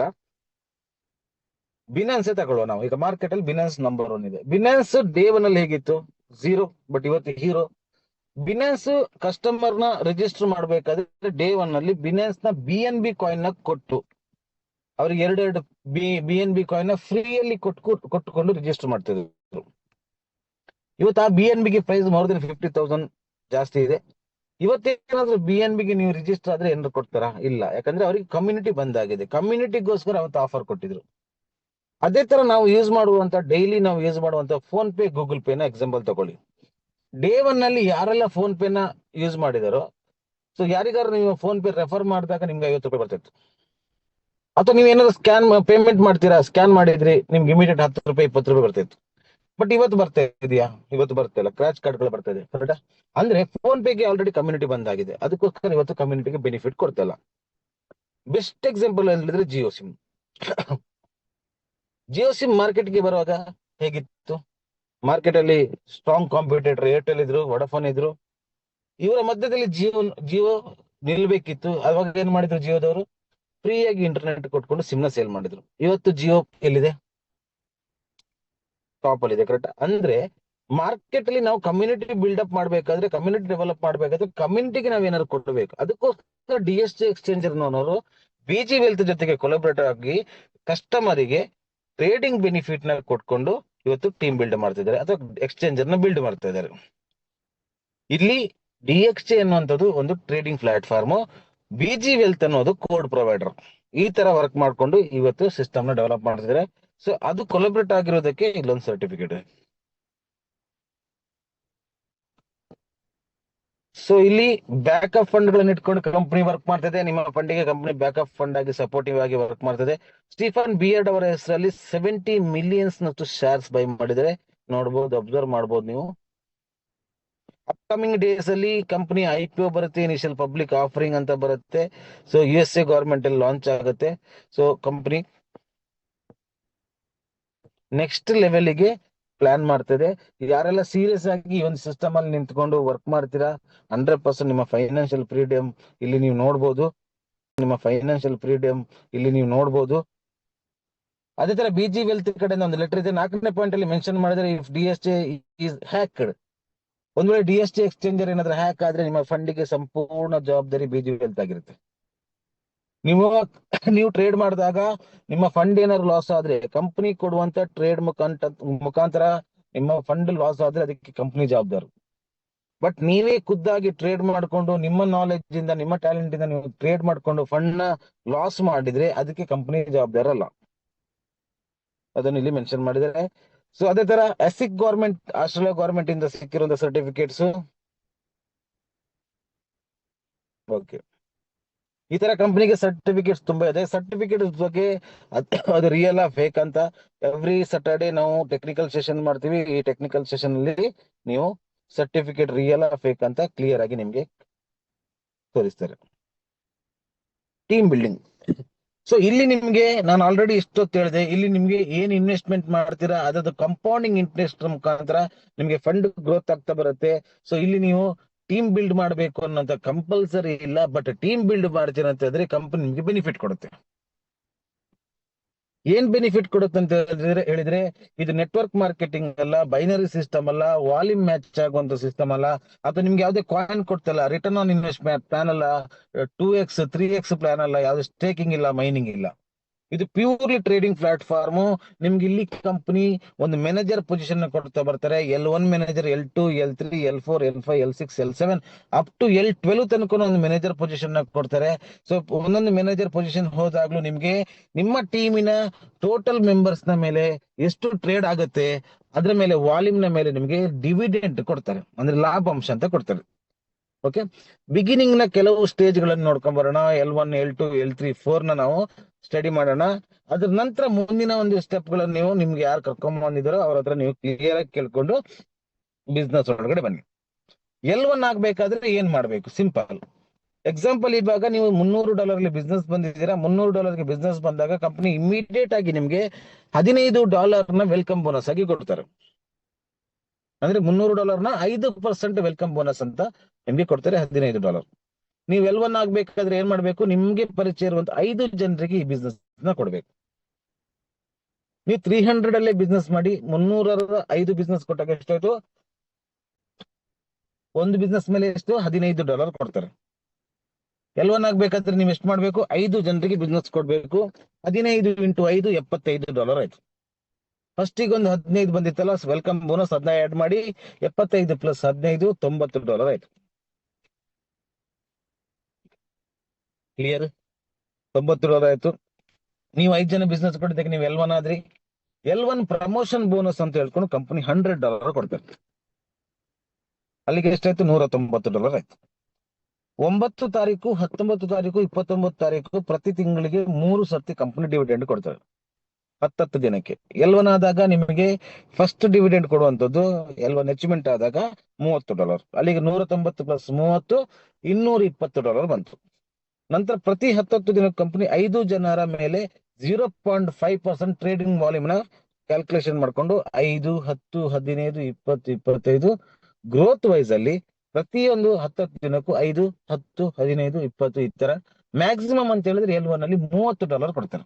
ಬಿನಾನ್ಸ್ ತಗೊಳ್ಳುವ ನಾವು. ಈಗ ಮಾರ್ಕೆಟ್ ಅಲ್ಲಿ ಬಿನಾನ್ಸ್ ನಂಬರ್ 1 ಇದೆ. ಬಿನಾನ್ಸ್ ಡೇ 1 ಅಲ್ಲಿ ಹೇಗಿತ್ತು? 0. ಬಟ್ ಇವತ್ತು ಹೀರೋ. ಬಿನಾನ್ಸ್ ಕಸ್ಟಮರ್ ನ ರಿಜಿಸ್ಟರ್ ಮಾಡ್ಬೇಕಾದ್ರೆ ಡೇ 1 ಅಲ್ಲಿ ಬಿನಾನ್ಸ್ ನ BNB ಕಾಯಿನ್ ನ ಕೊಟ್ಟು ಅವ್ರಿಗೆ 2 BNB ಕಾಯಿನ್ ನ ಫ್ರೀಯಲ್ಲಿ ಕೊಟ್ಟುಕೊಂಡು ರಿಜಿಸ್ಟರ್ ಮಾಡ್ತಿದ್ರು. ಇವತ್ತು ಆ BNB ಗೆ ಪ್ರೈಸ್ ಮೋರ್ ದನ್ 50,000 ಜಾಸ್ತಿ ಇದೆ. ಇವತ್ತೇನಾದ್ರೂ BNB ಗೆ ನೀವು ರಿಜಿಸ್ಟರ್ ಆದ್ರೆ ಏನಾದ್ರು ಕೊಡ್ತಾರಾ? ಇಲ್ಲ. ಯಾಕಂದ್ರೆ ಅವ್ರಿಗೆ ಕಮ್ಯುನಿಟಿ ಬಂದಾಗಿದೆ. ಕಮ್ಯುನಿಟಿಗೋಸ್ಕರ ಅವತ್ತು ಆಫರ್ ಕೊಟ್ಟಿದ್ರು. ಅದೇ ತರ ನಾವು ಯೂಸ್ ಮಾಡುವಂತ ಡೈಲಿ ನಾವು ಯೂಸ್ ಮಾಡುವಂತ ಫೋನ್ ಪೇ, ಗೂಗಲ್ ಪೇ ನ ಎಕ್ಸಾಂಪಲ್ ತಗೊಳ್ಳಿ. ಡೇ 1 ಅಲ್ಲಿ ಯಾರೆಲ್ಲ ಫೋನ್ ಪೇ ನ ಯೂಸ್ ಮಾಡಿದಾರೋ, ಸೊ ಯಾರಿಗಾರು ನೀವು ಫೋನ್ ಪೇ ರೆಫರ್ ಮಾಡಿದಾಗ ನಿಮ್ಗೆ ₹50 ಬರ್ತಿತ್ತು. ಅಥವಾ ನೀವು ಏನಾದ್ರು ಪೇಮೆಂಟ್ ಮಾಡ್ತೀರಾ, ಸ್ಕ್ಯಾನ್ ಮಾಡಿದ್ರಿ, ನಿಮ್ಗೆ ಇಮಿಡಿಯೇಟ್ ₹10 ₹20 ಬರ್ತಿತ್ತು. ಬಟ್ ಇವತ್ತು ಬರ್ತಾ ಇದೆಯಾ? ಇವತ್ತು ಬರ್ತಾ ಇಲ್ಲ. ಕ್ರಾಚ್ ಕಾರ್ಡ್ಗಳು ಬರ್ತಾ ಇದೆ. ಕರೆಕ್ಟಾ? ಅಂದ್ರೆ ಫೋನ್ ಪೇಗೆ ಆಲ್ರೆಡಿ ಕಮ್ಯುನಿಟಿ ಬಂದಾಗಿದೆ. ಅದಕ್ಕೋಸ್ಕರ ಇವತ್ತು ಕಮ್ಯುನಿಟಿಗೆ ಬೆನಿಫಿಟ್ ಕೊಡ್ತಾ ಇಲ್ಲ. ಬೆಸ್ಟ್ ಎಕ್ಸಾಂಪಲ್ ಹೇಳಿದ್ರೆ ಜಿಯೋ ಸಿಮ್. ಜಿಯೋ ಸಿಮ್ ಮಾರ್ಕೆಟ್ಗೆ ಬರುವಾಗ ಹೇಗಿತ್ತು? ಮಾರ್ಕೆಟ್ ಅಲ್ಲಿ ಸ್ಟ್ರಾಂಗ್ ಕಾಂಪಿಟೇಟರ್ ಏರ್ಟೆಲ್ ಇದ್ರು, ವೊಡಾಫೋನ್ ಇದ್ರು. ಇವರ ಮಧ್ಯದಲ್ಲಿ ಜಿಯೋ ನಿಲ್ಬೇಕಿತ್ತು. ಅವಾಗ ಏನ್ ಮಾಡಿದ್ರು, ಜಿಯೋದವರು ಫ್ರೀಯಾಗಿ ಇಂಟರ್ನೆಟ್ ಕೊಟ್ಕೊಂಡು ಸಿಮ್ನ ಸೇಲ್ ಮಾಡಿದ್ರು. ಇವತ್ತು ಜಿಯೋ ಎಲ್ಲಿದೆ? ಟಾಪ್ ಅಲ್ಲಿ ಇದೆ. ಕರೆಕ್ಟ್. ಅಂದ್ರೆ ಮಾರ್ಕೆಟ್ ಅಲ್ಲಿ ನಾವು ಕಮ್ಯುನಿಟಿ ಬಿಲ್ಡಪ್ ಮಾಡ್ಬೇಕಾದ್ರೆ, ಕಮ್ಯುನಿಟಿ ಡೆವಲಪ್ ಮಾಡ್ಬೇಕಾದ್ರೆ ಕಮ್ಯುನಿಟಿಗೆ ನಾವ್ ಏನಾದ್ರು ಕೊಡಬೇಕು. ಅದಕ್ಕೋಸ್ಕರ DST ಎಕ್ಸ್ಚೇಂಜರ್ ನವರು BG ವೆಲ್ತ್ ಜೊತೆಗೆ ಕೊಲಾಬ್ರೇಟ್ ಆಗಿ ಕಸ್ಟಮರಿಗೆ ಟ್ರೇಡಿಂಗ್ ಬೆನಿಫಿಟ್ ನ ಕೊಟ್ಕೊಂಡು ಇವತ್ತು ಟೀಮ್ ಬಿಲ್ಡ್ ಮಾಡ್ತಿದ್ದಾರೆ, ಅಥವಾ ಎಕ್ಸ್ಚೇಂಜರ್ ನ ಬಿಲ್ಡ್ ಮಾಡ್ತಾ ಇದ್ದಾರೆ. ಇಲ್ಲಿ DXJ ಅನ್ನುವಂಥದ್ದು ಒಂದು ಟ್ರೇಡಿಂಗ್ ಪ್ಲಾಟ್ಫಾರ್ಮ್, BG ವೆಲ್ತ್ ಅನ್ನೋದು ಕೋಡ್ ಪ್ರೊವೈಡರ್. ಈ ತರ ವರ್ಕ್ ಮಾಡ್ಕೊಂಡು ಇವತ್ತು ಸಿಸ್ಟಮ್ ನ ಡೆವಲಪ್ ಮಾಡ್ತಿದ್ದಾರೆ. ಸೊ ಅದು ಕೊಲಾಬ್ರೇಟ್ ಆಗಿರೋದಕ್ಕೆ ಇಲ್ಲೊಂದು ಸರ್ಟಿಫಿಕೇಟ್ ಇದೆ. ಸೊ ಇಲ್ಲಿ ಬ್ಯಾಕಪ್ ಫಂಡ್ ಗಳನ್ನ ಇಟ್ಕೊಂಡು ಕಂಪನಿ ವರ್ಕ್ ಮಾಡ್ತದೆ. ನಿಮ್ಮ ಫಂಡಿಗೆ ಕಂಪನಿ ಬ್ಯಾಕಪ್ ಫಂಡ್ ಆಗಿ ಸಪೋರ್ಟಿವ್ ಆಗಿ ವರ್ಕ್ ಮಾಡ್ತದೆ. ಸ್ಟೀಫನ್ ಬಿಯರ್ಡ್ ಅವರ ಹೆಸರಲ್ಲಿ 70 ಮಿಲಿಯನ್ಸ್ ನಷ್ಟು ಶೇರ್ಸ್ ಬೈ ಮಾಡಿದರೆ ನೋಡಬಹುದು, ಅಬ್ಸರ್ವ್ ಮಾಡಬಹುದು ನೀವು. ಅಪ್ಕಮಿಂಗ್ ಡೇಸ್ ಅಲ್ಲಿ ಕಂಪನಿ IPO ಬರುತ್ತೆ, ಇನಿಷಿಯಲ್ ಪಬ್ಲಿಕ್ ಆಫರಿಂಗ್ ಅಂತ ಬರುತ್ತೆ. ಸೊ USA ಗವರ್ಮೆಂಟ್ ಅಲ್ಲಿ ಲಾಂಚ್ ಆಗುತ್ತೆ. ಸೊ ಕಂಪನಿ ನೆಕ್ಸ್ಟ್ ಲೆವೆಲ್ ಗೆ ಪ್ಲಾನ್ ಮಾಡ್ತದೆ. ಯಾರೆಲ್ಲ ಸೀರಿಯಸ್ ಆಗಿ ಈ ಒಂದು ಸಿಸ್ಟಮ್ ಅಲ್ಲಿ ನಿಂತ್ಕೊಂಡು ವರ್ಕ್ ಮಾಡ್ತೀರಾ, 100% ನಿಮ್ಮ ಫೈನಾನ್ಷಿಯಲ್ ಫ್ರೀಡಮ್ ಇಲ್ಲಿ ನೀವು ನೋಡ್ಬೋದು. ಅದೇ ತರ BG ವೆಲ್ತ್ ಕಡೆಯಿಂದ ಒಂದು ಲೆಟರ್ ಇದೆ. 4ನೇ ಪಾಯಿಂಟ್ ಅಲ್ಲಿ ಮೆನ್ಷನ್ ಮಾಡಿದ್ರೆ, ಇಫ್ DST ಈಸ್ ಹ್ಯಾಕ್ಡ್, ಒಂದ್ ವೇಳೆ DST ಎಕ್ಸ್ಚೇಂಜರ್ ಏನಾದ್ರೂ ಹ್ಯಾಕ್ ಆದ್ರೆ ನಿಮ್ಮ ಫಂಡಿಗೆ ಸಂಪೂರ್ಣ ಜವಾಬ್ದಾರಿ BG ವೆಲ್ತ್ ಆಗಿರುತ್ತೆ. ನೀವು ಟ್ರೇಡ್ ಮಾಡಿದಾಗ ನಿಮ್ಮ ಫಂಡ್ ಏನಾದ್ರು ಲಾಸ್ ಆದ್ರೆ, ಕಂಪನಿ ಕೊಡುವಂತ ಟ್ರೇಡ್ ಮುಖಾಂತರ ನಿಮ್ಮ ಫಂಡ್ ಲಾಸ್ ಆದ್ರೆ ಅದಕ್ಕೆ ಕಂಪನಿ ಜವಾಬ್ದಾರಿ. ಬಟ್ ನೀವೇ ಖುದ್ದಾಗಿ ಟ್ರೇಡ್ ಮಾಡ್ಕೊಂಡು ನಿಮ್ಮ ನಾಲೆಜ್ ಇಂದ, ನಿಮ್ಮ ಟ್ಯಾಲೆಂಟ್ ಇಂದ ನೀವು ಟ್ರೇಡ್ ಮಾಡ್ಕೊಂಡು ಫಂಡ್ ನ ಲಾಸ್ ಮಾಡಿದ್ರೆ ಅದಕ್ಕೆ ಕಂಪನಿ ಜವಾಬ್ದಾರ ಅಲ್ಲ. ಅದನ್ನು ಇಲ್ಲಿ ಮೆನ್ಷನ್ ಮಾಡಿದ್ದಾರೆ. ಸೊ ಅದೇ ತರ ASIC ಗವರ್ಮೆಂಟ್, ಆಸ್ಟ್ರೇಲಿಯಾ ಗವರ್ಮೆಂಟ್ ಇಂದ ಸಿಕ್ಕಿರುವಂತ ಸರ್ಟಿಫಿಕೇಟ್ಸ್. ಓಕೆ, ಈ ತರ ಕಂಪನಿಗೆ ಸರ್ಟಿಫಿಕೇಟ್ಸ್ ತುಂಬಾ ಇದೆ. ಸರ್ಟಿಫಿಕೇಟ್ಸ್ ಬಗ್ಗೆ ಅದು ರಿಯಲ್ ಫೇಕ್ ಅಂತ ಎವ್ರಿ ಸ್ಯಾಟರ್ಡೆ ನಾವು ಟೆಕ್ನಿಕಲ್ ಸೆಷನ್ ಮಾಡ್ತೀವಿ. ಈ ಟೆಕ್ನಿಕಲ್ ಸೆಷನ್ ಅಲ್ಲಿ ನೀವು ಸರ್ಟಿಫಿಕೇಟ್ ರಿಯಲ್ ಫೇಕ್ ಅಂತ ಕ್ಲಿಯರ್ ಆಗಿ ನಿಮ್ಗೆ ತೋರಿಸ್ತಾರೆ. Team building. ಸೊ ಇಲ್ಲಿ ನಿಮ್ಗೆ ನಾನು ಆಲ್ರೆಡಿ ಇಷ್ಟೊತ್ತು ಹೇಳಿದೆ, ಇಲ್ಲಿ ನಿಮ್ಗೆ ಏನ್ ಇನ್ವೆಸ್ಟ್ಮೆಂಟ್ ಮಾಡ್ತೀರಾ ಅದ್ರದ್ದು ಕಂಪೌಂಡಿಂಗ್ ಇಂಟ್ರೆಸ್ಟ್ ಮುಖಾಂತರ ನಿಮ್ಗೆ ಫಂಡ್ ಗ್ರೋತ್ ಆಗ್ತಾ ಬರುತ್ತೆ. ಸೊ ಇಲ್ಲಿ ನೀವು ಟೀಮ್ ಬಿಲ್ಡ್ ಮಾಡಬೇಕು ಅನ್ನೋಂತ ಕಂಪಲ್ಸರಿ ಇಲ್ಲ, ಬಟ್ ಟೀಮ್ ಬಿಲ್ಡ್ ಮಾಡ್ತೀರಾ ಅಂತ ಹೇಳಿದ್ರೆ ಕಂಪನಿ ನಿಮ್ಗೆ ಬೆನಿಫಿಟ್ ಕೊಡುತ್ತೆ. ಏನ್ ಬೆನಿಫಿಟ್ ಕೊಡುತ್ತೆ ಅಂತ ಹೇಳಿದ್ರೆ ಇದು ನೆಟ್ವರ್ಕ್ ಮಾರ್ಕೆಟಿಂಗ್ ಅಲ್ಲ, ಬೈನರಿ ಸಿಸ್ಟಮ್ ಅಲ್ಲ, ವಾಲ್ಯೂಮ್ ಮ್ಯಾಚ್ ಆಗುವಂತ ಸಿಸ್ಟಮ್ ಅಲ್ಲ, ಅಥವಾ ನಿಮ್ಗೆ ಯಾವ್ದೇ ಕಾಯಿನ್ ಕೊಡ್ತಲ್ಲ, ರಿಟರ್ನ್ ಆನ್ ಇನ್ವೆಸ್ಟ್ಮೆಂಟ್ ಪ್ಲಾನ್ ಅಲ್ಲ, 2x 3x ಪ್ಲಾನ್ ಅಲ್ಲ, ಯಾವ್ದು ಸ್ಟೇಕಿಂಗ್ ಇಲ್ಲ, ಮೈನಿಂಗ್ ಇಲ್ಲ. ಇದು ಪ್ಯೂರ್ಲಿ ಟ್ರೇಡಿಂಗ್ ಪ್ಲಾಟ್ಫಾರ್ಮ್. ನಿಮ್ಗೆ ಇಲ್ಲಿ ಕಂಪನಿ ಒಂದು ಮ್ಯಾನೇಜರ್ ಪೊಸಿಷನ್ ಕೊಡ್ತಾ ಬರ್ತಾರೆ. L1 manager, L2, L3, L4, L5, L6, L7 up to L12 ತನಕ ಒಂದು ಮ್ಯಾನೇಜರ್ ಪೊಸಿಷನ್ ಕೊಡ್ತಾರೆ. ಸೊ ಒಂದೊಂದು ಮ್ಯಾನೇಜರ್ ಪೊಸಿಷನ್ ಹೋದಾಗ್ಲೂ ನಿಮ್ಗೆ ನಿಮ್ಮ ಟೀಮಿನ ಟೋಟಲ್ ಮೆಂಬರ್ಸ್ ನ ಮೇಲೆ ಎಷ್ಟು ಟ್ರೇಡ್ ಆಗುತ್ತೆ ಅದ್ರ ಮೇಲೆ, ವಾಲ್ಯೂಮ್ ನ ಮೇಲೆ ನಿಮ್ಗೆ ಡಿವಿಡೆಂಟ್ ಕೊಡ್ತಾರೆ, ಅಂದ್ರೆ ಲಾಭಾಂಶ ಅಂತ ಕೊಡ್ತಾರೆ. ಓಕೆ, ಬಿಗಿನಿಂಗ್ ನ ಕೆಲವು ಸ್ಟೇಜ್ ಗಳನ್ನು ನೋಡ್ಕೊಂಡ್ ಬರೋಣ. L1, L2, L3, 4 ನ ನಾವು ಸ್ಟಡಿ ಮಾಡೋಣ. ಅದ್ರ ನಂತರ ಮುಂದಿನ ಒಂದು ಸ್ಟೆಪ್ ಗಳನ್ನು ನೀವು ನಿಮ್ಗೆ ಯಾರು ಕರ್ಕೊಂಡ್ ಬಂದಿದ್ದಾರೋ ಅವ್ರ ಹತ್ರ ನೀವು ಕ್ಲಿಯರ್ ಆಗಿ ಕೇಳ್ಕೊಂಡು ಬಿಸ್ನೆಸ್ ಒಳಗಡೆ ಬನ್ನಿ. L1 ಆಗ್ಬೇಕಾದ್ರೆ ಏನ್ ಮಾಡ್ಬೇಕು? ಸಿಂಪಲ್ ಎಕ್ಸಾಂಪಲ್, ಇವಾಗ ನೀವು $300 ಬಿಸ್ನೆಸ್ ಬಂದಿದ್ದೀರಾ. $300 ಬಿಸ್ನೆಸ್ ಬಂದಾಗ ಕಂಪನಿ ಇಮಿಡಿಯೇಟ್ ಆಗಿ ನಿಮ್ಗೆ $15 ನ ವೆಲ್ಕಮ್ ಬೋನಸ್ ಆಗಿ ಕೊಡ್ತಾರೆ. ಅಂದ್ರೆ $300 ನ 5% ವೆಲ್ಕಮ್ ಬೋನಸ್ ಅಂತ ನಿಮ್ಗೆ ಕೊಡ್ತಾರೆ, $15. ನೀವು L1 ಆಗ್ಬೇಕಾದ್ರೆ ಏನ್ ಮಾಡ್ಬೇಕು? ನಿಮ್ಗೆ ಪರಿಚಯ ಇರುವಂತ 5 ಜನರಿಗೆ ಈ ಬಿಸ್ನೆಸ್ ನ ಕೊಡ್ಬೇಕು. ನೀವು 300 ಅಲ್ಲೇ ಬಿಸ್ನೆಸ್ ಮಾಡಿ 300 5 ಬಿಸ್ನೆಸ್ ಕೊಟ್ಟಾಗ ಎಷ್ಟಾಯ್ತು? ಒಂದು ಬಿಸ್ನೆಸ್ ಮೇಲೆ ಎಷ್ಟು? $15 ಕೊಡ್ತಾರೆ. L1 ಆಗ್ಬೇಕಾದ್ರೆ ನೀವು ಎಷ್ಟು ಮಾಡ್ಬೇಕು? 5 ಜನರಿಗೆ ಬಿಸ್ನೆಸ್ ಕೊಡ್ಬೇಕು. 15 × 5 $75 ಆಯ್ತು. ಫಸ್ಟಿಗೆ ಒಂದು 15 ಬಂದಿತ್ತಲ್ಲ ವೆಲ್ಕಮ್ ಬೋನಸ್, 15 ಆಡ್ ಮಾಡಿ 75 + 15 $90 ಆಯ್ತು. ಕ್ಲಿಯರ್? $90 ಆಯ್ತು. ನೀವು 5 ಜನ ಬಿಸ್ನೆಸ್ ಕೊಟ್ಟಿದ್ದಕ್ಕೆ ನೀವು L1 ಆದ್ರಿ. L1 ಪ್ರಮೋಷನ್ ಬೋನಸ್ ಅಂತ ಹೇಳ್ಕೊಂಡು ಕಂಪನಿ $100 ಕೊಡ್ತಾರೆ. ಅಲ್ಲಿಗೆ ಎಷ್ಟಾಯ್ತು? $190 ಆಯ್ತು. 9 ತಾರೀಕು, 19 ತಾರೀಕು, 29 ತಾರೀಕು ಪ್ರತಿ ತಿಂಗಳಿಗೆ 3 ಸರ್ತಿ ಕಂಪನಿ ಡಿವಿಡೆಂಡ್ ಕೊಡ್ತಾರೆ, 10 ದಿನಕ್ಕೆ. L1 ಆದಾಗ ನಿಮಗೆ ಫಸ್ಟ್ ಡಿವಿಡೆಂಡ್ ಕೊಡುವಂತದ್ದು L1 ಅಚೀವ್ಮೆಂಟ್ ಆದಾಗ $30. ಅಲ್ಲಿಗೆ 190 + 30 $220 ಬಂತು. ನಂತರ ಪ್ರತಿ 10 ದಿನ ಕಂಪನಿ 5 ಜನರ ಮೇಲೆ 0.5% ಟ್ರೇಡಿಂಗ್ ವಾಲ್ಯೂಮ್ ನ ಕ್ಯಾಲ್ಕುಲೇಷನ್ ಮಾಡ್ಕೊಂಡು 5, 10, 15, 20, 25 ಗ್ರೋತ್ ವೈಸ್ ಅಲ್ಲಿ ಪ್ರತಿಯೊಂದು 10 ದಿನಕ್ಕೂ 5, 10, 15, 20 ಈ ತರ ಮ್ಯಾಕ್ಸಿಮಮ್ ಅಂತ ಹೇಳಿದ್ರೆ L1 ಅಲ್ಲಿ $30 ಕೊಡ್ತಾರೆ.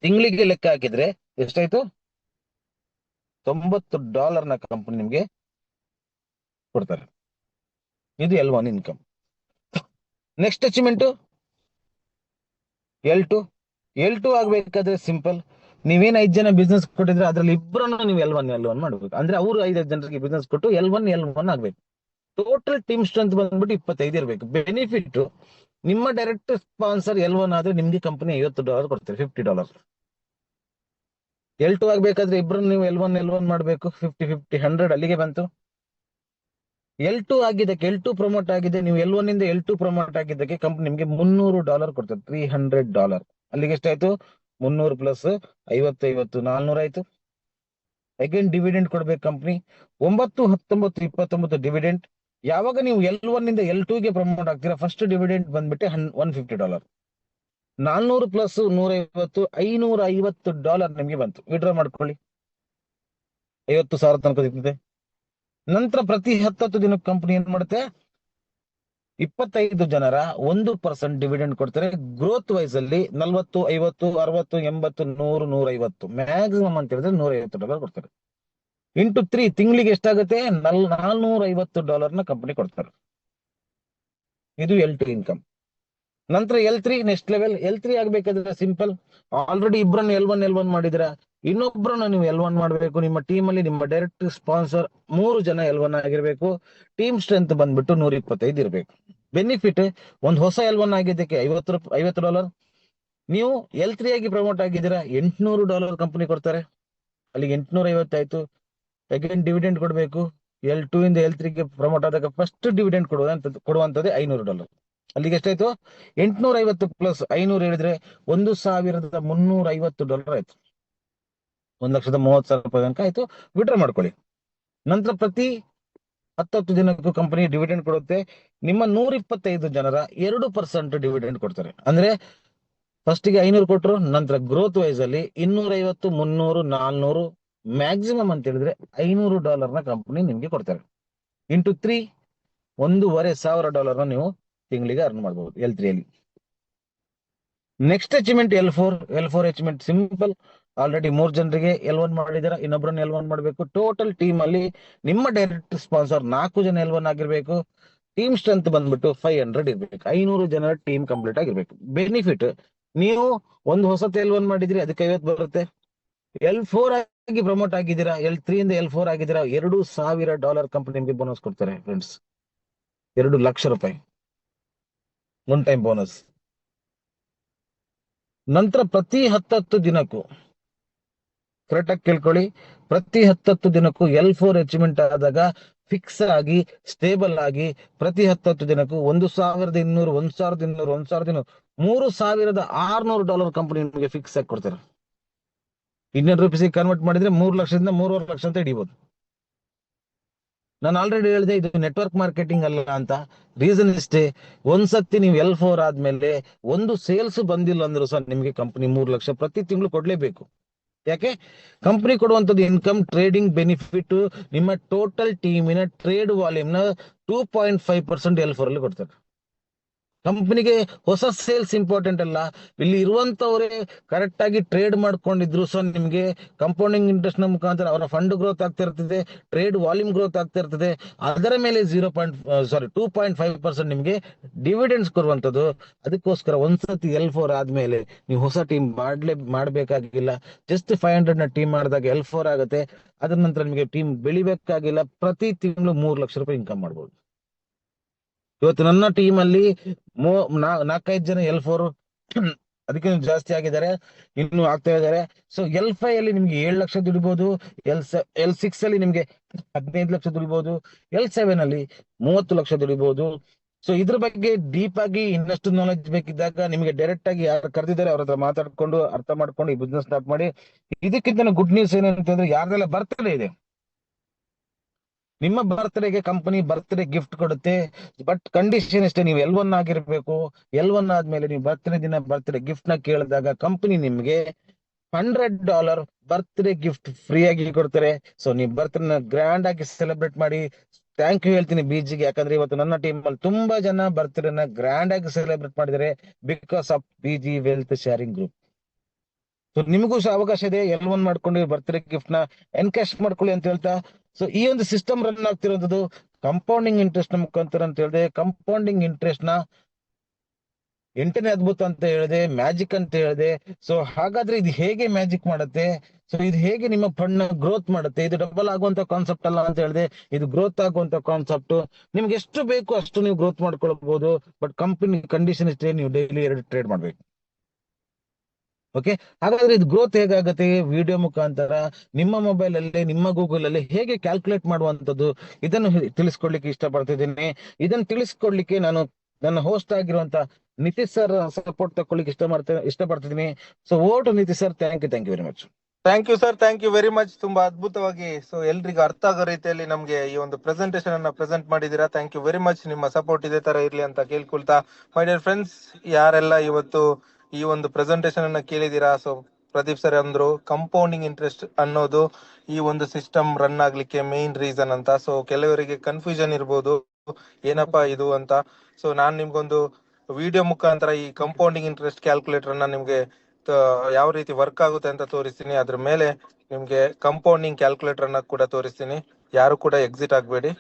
ತಿಂಗಳಿಗೆ ಲೆಕ್ಕ ಹಾಕಿದ್ರೆ ಎಷ್ಟಾಯ್ತು? $90 ಕಂಪನಿ ನಿಮ್ಗೆ ಕೊಡ್ತಾರೆ. ಇದು L1 income. Next achievement L2 ಆಗ್ಬೇಕಾದ್ರೆ ಸಿಂಪಲ್. ನೀವೇನ್ 5 ಜನ ಬಿಸ್ನೆಸ್ ಕೊಟ್ಟಿದ್ರೆ ಅದ್ರಲ್ಲಿ ಇಬ್ಬರನ್ನು ನೀವು L1 ಮಾಡ್ಬೇಕು. ಅಂದ್ರೆ ಅವ್ರು 5 ಜನರಿಗೆ ಬಿಸ್ನೆಸ್ ಕೊಟ್ಟು L1 ಆಗ್ಬೇಕು. ಟೋಟಲ್ ಟೀಮ್ ಸ್ಟ್ರೆಂತ್ ಬಂದ್ಬಿಟ್ಟು 25 ಇರ್ಬೇಕು. ಬೆನಿಫಿಟ್ ನಿಮ್ಮ ಡೈರೆಕ್ಟ್ ಸ್ಪಾನ್ಸರ್ L1 ಆದ್ರೆ ನಿಮ್ಗೆ ಕಂಪನಿ $50 ಕೊಡ್ತಾರೆ, $50. L2 ಆಗ್ಬೇಕಾದ್ರೆ ಇಬ್ರು ನೀವು L1 ಮಾಡ್ಬೇಕು. 50-50 100 ಅಲ್ಲಿಗೆ ಬಂತು. L2 ಆಗಿದ್ದಕ್ಕೆ L2 ಪ್ರಮೋಟ್ ಆಗಿದೆ, ನೀವು L1 ಇಂದ L2 ಪ್ರಮೋಟ್ ಆಗಿದ್ದಕ್ಕೆ ಕಂಪನಿ ನಿಮ್ಗೆ $300 ಕೊಡ್ತಾರೆ, $300. ಅಲ್ಲಿಗೆ ಎಷ್ಟಾಯ್ತು? 300 ಪ್ಲಸ್ 50, 400 ಆಯ್ತು. ಅಗೇನ್ ಡಿವಿಡೆಂಡ್ ಕೊಡ್ಬೇಕು ಕಂಪನಿ. 9, 19, 29 ಡಿವಿಡೆಂಡ್. ಯಾವಾಗ ನೀವು L1 ಇಂದ L2 ಗೆ ಪ್ರಮೋಟ್ ಆಗ್ತೀರಾ ಫಸ್ಟ್ ಡಿವಿಡೆಂಡ್ ಬಂದ್ಬಿಟ್ಟು $150. 400 ಪ್ಲಸ್ 150, $550 ನಿಮ್ಗೆ ಬಂತು. ವಿಡ್ರಾ ಮಾಡ್ಕೊಳ್ಳಿ, 50,000 ತನಕ ಸಿಗ್ತದೆ. ನಂತರ ಪ್ರತಿ 10 ದಿನಕ್ಕೆ ಕಂಪನಿ ಏನ್ ಮಾಡುತ್ತೆ? 25 ಜನರ 1% ಡಿವಿಡೆಂಡ್ ಕೊಡ್ತಾರೆ. ಗ್ರೋತ್ ವೈಸ್ ಅಲ್ಲಿ 40, 50, 60, 80, 100, 150 ಮ್ಯಾಕ್ಸಿಮಮ್ ಅಂತ ಹೇಳಿದ್ರೆ $150 ಕೊಡ್ತಾರೆ. ಇಂಟು 3 ತಿಂಗಳಿಗೆ ಎಷ್ಟಾಗುತ್ತೆ? $450 ಕಂಪನಿ ಕೊಡ್ತಾರೆ. ಇದು L2 ಇನ್ಕಮ್. ನಂತರ L3 ನೆಕ್ಸ್ಟ್ ಲೆವೆಲ್. L3 ಆಗ್ಬೇಕಾದ್ರೆ ಸಿಂಪಲ್. ಆಲ್ರೆಡಿ ಇಬ್ಬರನ್ನು L1 ಮಾಡಿದಿರ, ಇನ್ನೊಬ್ಬರನ್ನ ನೀವು L1 ಮಾಡಬೇಕು. ನಿಮ್ಮ ಟೀಮ್ ಅಲ್ಲಿ ನಿಮ್ಮ ಡೈರೆಕ್ಟ್ ಸ್ಪಾನ್ಸರ್ 3 ಜನ L1 ಆಗಿರ್ಬೇಕು. ಟೀಮ್ ಸ್ಟ್ರೆಂತ್ ಬಂದ್ಬಿಟ್ಟು 125 ಇರಬೇಕು. ಬೆನಿಫಿಟ್ ಒಂದು ಹೊಸ L1 ಆಗಿದ್ದಕ್ಕೆ $50. ನೀವು L3 ಆಗಿ ಪ್ರಮೋಟ್ ಆಗಿದ್ದೀರಾ, $800 ಕಂಪನಿ ಕೊಡ್ತಾರೆ. ಅಲ್ಲಿಗೆ 850 ಆಯ್ತು. ಅಗೇನ್ ಡಿವಿಡೆಂಡ್ ಕೊಡಬೇಕು. L2 ಇಂದ L3 ಗೆ ಪ್ರಮೋಟ್ ಆದಾಗ ಫಸ್ಟ್ ಡಿವಿಡೆಂಡ್ ಕೊಡುವಂತದ್ದೇ $500. ಅಲ್ಲಿಗೆ ಎಷ್ಟಾಯ್ತು? 850 ಪ್ಲಸ್ 500 ಹೇಳಿದ್ರೆ $1,350 ಆಯ್ತು. $1,30,000 ತನಕ ಆಯ್ತು. ವಿಡ್ರಾ ಮಾಡ್ಕೊಳ್ಳಿ. ನಂತರ ಪ್ರತಿ 10 ದಿನಕ್ಕೂ ಕಂಪನಿ ಡಿವಿಡೆಂಡ್ ಕೊಡುತ್ತೆ. ನಿಮ್ಮ 125 ಜನರ 2% ಡಿವಿಡೆಂಡ್ ಕೊಡ್ತಾರೆ. ಅಂದ್ರೆ ಫಸ್ಟ್ಗೆ 500 ಕೊಟ್ಟರು, ನಂತರ ಗ್ರೋತ್ ವೈಸ್ ಅಲ್ಲಿ 250, 300, 400 ಮ್ಯಾಕ್ಸಿಮಮ್ ಅಂತ ಹೇಳಿದ್ರೆ $500 ಕಂಪನಿ ನಿಮ್ಗೆ ಕೊಡ್ತಾರೆ. ಇಂಟು 3 $1,500 ನೀವು ತಿಂಗಳಿಗೆ ಅರ್ನ್ ಮಾಡಬಹುದು L3 ಅಲ್ಲಿ. Next achievement L4 achievement simple. Already 3 ಜನರಿಗೆ L1 ಮಾಡಿದಾರ, ಇನ್ನೊಬ್ಬರನ್ನ L1 ಮಾಡಬೇಕು. ಟೋಟಲ್ ಟೀಮ್ ಅಲ್ಲಿ ನಿಮ್ಮ ಡೈರೆಕ್ಟ್ ಸ್ಪಾನ್ಸರ್ 4 ಜನ L1 ಆಗಿರ್ಬೇಕು. ಟೀಮ್ ಸ್ಟ್ರೆಂತ್ ಬಂದ್ಬಿಟ್ಟು 500 ಇರ್ಬೇಕು. 500 ಜನರ ಟೀಮ್ ಕಂಪ್ಲೀಟ್ ಆಗಿರ್ಬೇಕು. ಬೆನಿಫಿಟ್ ನೀವು ಒಂದು ಹೊಸತ L1 ಮಾಡಿದ್ರಿ, ಅದಕ್ಕೆ 50 ಬರುತ್ತೆ. L4 ಆಗಿ ಪ್ರಮೋಟ್ ಆಗಿದ್ದೀರಾ, L3 ಇಂದ L4 ಆಗಿದ್ದೀರಾ, $2,000 ಕಂಪನಿ ನಿಮ್ಗೆ ಬೋನಸ್ ಕೊಡ್ತಾರೆ ಫ್ರೆಂಡ್ಸ್. $2,00,000 one time bonus. ನಂತರ ಪ್ರತಿ 10 ದಿನಕ್ಕೂ ಕರೆಕ್ಟ್ ಆಗಿ ಕೇಳ್ಕೊಳ್ಳಿ, ಪ್ರತಿ 10 ದಿನಕ್ಕೂ L4 ಅಚೀವ್ಮೆಂಟ್ ಆದಾಗ ಫಿಕ್ಸ್ ಆಗಿ ಸ್ಟೇಬಲ್ ಆಗಿ ಪ್ರತಿ 10 ದಿನಕ್ಕೂ $1,200, $1,200, $3,600 ಕಂಪನಿ ನಿಮಗೆ ಫಿಕ್ಸ್ ಆಗಿ ಕೊಡ್ತಾರೆ. ಇಂಡಿಯನ್ ರೂಪೀಸಿಗೆ ಕನ್ವರ್ಟ್ ಮಾಡಿದ್ರೆ 3 ಲಕ್ಷದಿಂದ 3.5 ಲಕ್ಷ ಅಂತ ಹಿಡಿಬಹುದು. ನಾನು ಆಲ್ರೆಡಿ ಹೇಳಿದೆ ಇದು ನೆಟ್ವರ್ಕ್ ಮಾರ್ಕೆಟಿಂಗ್ ಅಲ್ಲ ಅಂತ. ರೀಸನ್ ಇಷ್ಟೇ, ಒಂದ್ಸತಿ ನೀವು L4 ಆದ್ಮೇಲೆ ಒಂದು ಸೇಲ್ಸ್ ಬಂದಿಲ್ಲ ಅಂದ್ರೂ ಸಹ ನಿಮ್ಗೆ ಕಂಪನಿ 3 ಲಕ್ಷ ಪ್ರತಿ ತಿಂಗಳು ಕೊಡ್ಲೇಬೇಕು. ಯಾಕೆ? ಕಂಪನಿ ಕೊಡುವಂತದ್ದು ಇನ್ಕಮ್, ಟ್ರೇಡಿಂಗ್ ಬೆನಿಫಿಟ್, ನಿಮ್ಮ ಟೋಟಲ್ ಟೀಮಿನ ಟ್ರೇಡ್ ವಾಲ್ಯೂಮ್ ನ 2.5% L4 ಅಲ್ಲಿ ಕೊಡ್ತಾರೆ. ಕಂಪನಿಗೆ ಹೊಸ ಸೇಲ್ಸ್ ಇಂಪಾರ್ಟೆಂಟ್ ಅಲ್ಲ, ಇಲ್ಲಿ ಇರುವಂತವರೇ ಕರೆಕ್ಟ್ ಆಗಿ ಟ್ರೇಡ್ ಮಾಡ್ಕೊಂಡಿದ್ರು ಸಹ ನಿಮ್ಗೆ ಕಂಪೌಂಡಿಂಗ್ ಇಂಟ್ರೆಸ್ಟ್ ನ ಮುಖಾಂತರ ಅವರ ಫಂಡ್ ಗ್ರೋತ್ ಆಗ್ತಾ ಇರ್ತದೆ, ಟ್ರೇಡ್ ವಾಲ್ಯೂಮ್ ಗ್ರೋತ್ ಆಗ್ತಾ ಇರ್ತದೆ. ಅದರ ಮೇಲೆ 2.5% ನಿಮ್ಗೆ ಡಿವಿಡೆಂಡ್ಸ್ ಕೊಡುವಂತದ್ದು. ಅದಕ್ಕೋಸ್ಕರ ಒಂದ್ಸತಿ L4 ಆದ್ಮೇಲೆ ನೀವು ಹೊಸ ಟೀಮ್ ಮಾಡ್ಬೇಕಾಗಿಲ್ಲ. ಜಸ್ಟ್ 500 ನ ಟೀಮ್ ಮಾಡಿದಾಗ L4 ಆಗುತ್ತೆ. ಅದ್ರ ನಂತರ ನಿಮಗೆ ಟೀಮ್ ಬೆಳಿಬೇಕಾಗಿಲ್ಲ. ಪ್ರತಿ ತಿಂಗಳು $3 ಲಕ್ಷ ಇನ್ಕಮ್ ಮಾಡ್ಬೋದು. ಇವತ್ತು ನನ್ನ ಟೀಮ್ ಅಲ್ಲಿ 4-5 ಜನ L4 ಅದಕ್ಕೆ ಜಾಸ್ತಿ ಆಗಿದ್ದಾರೆ, ಇನ್ನು ಆಗ್ತಾ ಇದ್ದಾರೆ. ಸೊ L5 ಅಲ್ಲಿ ನಿಮ್ಗೆ 7 ಲಕ್ಷ ದುಡಿಬಹುದು, L6 ಅಲ್ಲಿ ನಿಮ್ಗೆ 15 ಲಕ್ಷ ದುಡಿಬಹುದು, L7 ಅಲ್ಲಿ 30 ಲಕ್ಷ ದುಡಿಬಹುದು. ಸೊ ಇದ್ರ ಬಗ್ಗೆ ಡೀಪ್ ಆಗಿ ಇನ್ನಷ್ಟು ನಾಲೆಜ್ ಬೇಕಿದ್ದಾಗ ನಿಮಗೆ ಡೈರೆಕ್ಟ್ ಆಗಿ ಯಾರು ಕರೆದಿದ್ದಾರೆ ಅವ್ರ ಹತ್ರ ಮಾತಾಡ್ಕೊಂಡು ಅರ್ಥ ಮಾಡ್ಕೊಂಡು ಈ ಬಿಸ್ನೆಸ್ ಸ್ಟಾರ್ಟ್ ಮಾಡಿ. ಇದಕ್ಕಿಂತ ಗುಡ್ ನ್ಯೂಸ್ ಏನಂತಂದ್ರೆ ಯಾರ್ದೆಲ್ಲ ಬರ್ತ್ಡೇ ಇದೆ, ನಿಮ್ಮ ಬರ್ತ್ಡೇಗೆ ಕಂಪನಿ ಬರ್ತ್ಡೇ ಗಿಫ್ಟ್ ಕೊಡುತ್ತೆ. ಬಟ್ ಕಂಡೀಷನ್ ಇಷ್ಟೇ, ನೀವು L1 ಆಗಿರ್ಬೇಕು. L1 ಆದ್ಮೇಲೆ ನೀವು ಬರ್ತ್ಡೇ ದಿನ ಬರ್ತ್ಡೇ ಗಿಫ್ಟ್ ನ ಕೇಳಿದಾಗ ಕಂಪನಿ ನಿಮ್ಗೆ $100 ಬರ್ತ್ಡೇ ಗಿಫ್ಟ್ ಫ್ರೀ ಆಗಿ ಕೊಡ್ತಾರೆ. ಸೊ ನೀವು ಬರ್ತ್ಡೇ ಗ್ರ್ಯಾಂಡ್ ಆಗಿ ಸೆಲೆಬ್ರೇಟ್ ಮಾಡಿ. ಥ್ಯಾಂಕ್ ಯು ಹೇಳ್ತೀನಿ BGಗೆ, ಯಾಕಂದ್ರೆ ಇವತ್ತು ನನ್ನ ಟೀಮ್ ಅಲ್ಲಿ ತುಂಬಾ ಜನ ಬರ್ತ್ಡೇನ ಗ್ರ್ಯಾಂಡ್ ಆಗಿ ಸೆಲೆಬ್ರೇಟ್ ಮಾಡಿದ್ದಾರೆ because of BG wealth sharing group. So ನಿಮಗೂ ಸಹ ಅವಕಾಶ ಇದೆ, L1 ಮಾಡ್ಕೊಂಡು ಬರ್ತ್ಡೇ ಗಿಫ್ಟ್ ನ ಎನ್ಕ್ಯಾಶ್ ಮಾಡ್ಕೊಳ್ಳಿ ಅಂತ ಹೇಳ್ತಾ, ಸೊ ಈ ಒಂದು ಸಿಸ್ಟಮ್ ರನ್ ಆಗ್ತಿರೋದು ಕಂಪೌಂಡಿಂಗ್ ಇಂಟ್ರೆಸ್ಟ್ ನ ಮುಖಾಂತರ ಅಂತ ಹೇಳಿದೆ. ಕಂಪೌಂಡಿಂಗ್ ಇಂಟ್ರೆಸ್ಟ್ ನ 8ನೇ ಅದ್ಭುತ ಅಂತ ಹೇಳಿದೆ, ಮ್ಯಾಜಿಕ್ ಅಂತ ಹೇಳಿದೆ. ಸೊ ಹಾಗಾದ್ರೆ ಇದು ಹೇಗೆ ಮ್ಯಾಜಿಕ್ ಮಾಡುತ್ತೆ, ಸೊ ಇದು ಹೇಗೆ ನಿಮ್ಮ ಫಂಡ್ ಗ್ರೋತ್ ಮಾಡುತ್ತೆ? ಇದು ಡಬಲ್ ಆಗುವಂತ ಕಾನ್ಸೆಪ್ಟ್ ಅಲ್ಲ ಅಂತ ಹೇಳಿದೆ, ಇದು ಗ್ರೋತ್ ಆಗುವಂತ ಕಾನ್ಸೆಪ್ಟ್. ನಿಮ್ಗೆ ಎಷ್ಟು ಬೇಕು ಅಷ್ಟು ನೀವು ಗ್ರೋತ್ ಮಾಡ್ಕೊಳ್ಬಹುದು. ಬಟ್ ಕಂಪನಿ ಕಂಡೀಷನ್ ಇಷ್ಟೇ, ನೀವು ಡೈಲಿ 2 ಟ್ರೇಡ್ ಮಾಡ್ಬೇಕು. ಓಕೆ, ಹಾಗಾದ್ರೆ ಇದು ಗ್ರೋತ್ ಹೇಗಾಗುತ್ತೆ? ವಿಡಿಯೋ ಮುಖಾಂತರ ನಿಮ್ಮ ಮೊಬೈಲ್ ಅಲ್ಲಿ, ನಿಮ್ಮ ಗೂಗಲ್ ಅಲ್ಲಿ ಹೇಗೆ ಕ್ಯಾಲ್ಕುಲೇಟ್ ಮಾಡುವಂತದ್ದು, ಇದನ್ನು ತಿಳಿಸ್ಕೊಡ್ಲಿಕ್ಕೆ ಇಷ್ಟಪಡ್ತಿದ್ದೀನಿ. ಇದನ್ನು ತಿಳಿಸ್ಕೊಡ್ಲಿಕ್ಕೆ ನಾನು ನನ್ನ ಹೋಸ್ಟ್ ಆಗಿರುವಂತ ನಿತೀಶ್ ಸರ್ ಸಪೋರ್ಟ್ ತಕೊಳ್ಳಿಕ್ಕೆ ಇಷ್ಟಪಡ್ತಿದ್ದೀನಿ. So over to Nitish sir. Thank you very much. Thank you sir, thank you very much. ತುಂಬಾ ಅದ್ಭುತವಾಗಿ ಸೊ ಎಲ್ರಿಗೂ ಅರ್ಥ ಆಗೋ ರೀತಿಯಲ್ಲಿ ನಮ್ಗೆ ಈ ಒಂದು ಪ್ರೆಸೆಂಟೇಶನ್ ಅನ್ನ ಪ್ರೆಸೆಂಟ್ ಮಾಡಿದೀರಾ. Thank you very much. ನಿಮ್ಮ ಸಪೋರ್ಟ್ ಇದೇ ತರ ಇರ್ಲಿ ಅಂತ ಕೇಳ್ಕೊಳ್ತಾ, ಮೈ ಡಿಯರ್ ಫ್ರೆಂಡ್ಸ್, ಯಾರೆಲ್ಲ ಇವತ್ತು ಈ ಒಂದು ಪ್ರೆಸೆಂಟೇಶನ್ ಅನ್ನ ಕೇಳಿದೀರಾ, ಸೊ ಪ್ರದೀಪ್ ಸರ್ ಅಂದ್ರು ಕಂಪೌಂಡಿಂಗ್ ಇಂಟ್ರೆಸ್ಟ್ ಅನ್ನೋದು ಈ ಒಂದು ಸಿಸ್ಟಮ್ ರನ್ ಆಗ್ಲಿಕ್ಕೆ ಮೇನ್ ರೀಸನ್ ಅಂತ. ಸೊ ಕೆಲವರಿಗೆ ಕನ್ಫ್ಯೂಷನ್ ಇರ್ಬೋದು, ಏನಪ್ಪಾ ಇದು ಅಂತ. ಸೊ ನಾನ್ ನಿಮ್ಗೊಂದು ವಿಡಿಯೋ ಮುಖಾಂತರ ಈ ಕಂಪೌಂಡಿಂಗ್ ಇಂಟ್ರೆಸ್ಟ್ ಕ್ಯಾಲ್ಕುಲೇಟರ್ ಅನ್ನ ನಿಮ್ಗೆ ಯಾವ ರೀತಿ ವರ್ಕ್ ಆಗುತ್ತೆ ಅಂತ ತೋರಿಸ್ತೀನಿ. ಅದ್ರ ಮೇಲೆ ನಿಮ್ಗೆ ಕಂಪೌಂಡಿಂಗ್ ಕ್ಯಾಲ್ಕುಲೇಟರ್ ಅನ್ನ ಕೂಡ ತೋರಿಸ್ತೀನಿ. ಯಾರು ಕೂಡ ಎಕ್ಸಿಟ್ ಆಗ್ಬೇಡಿ.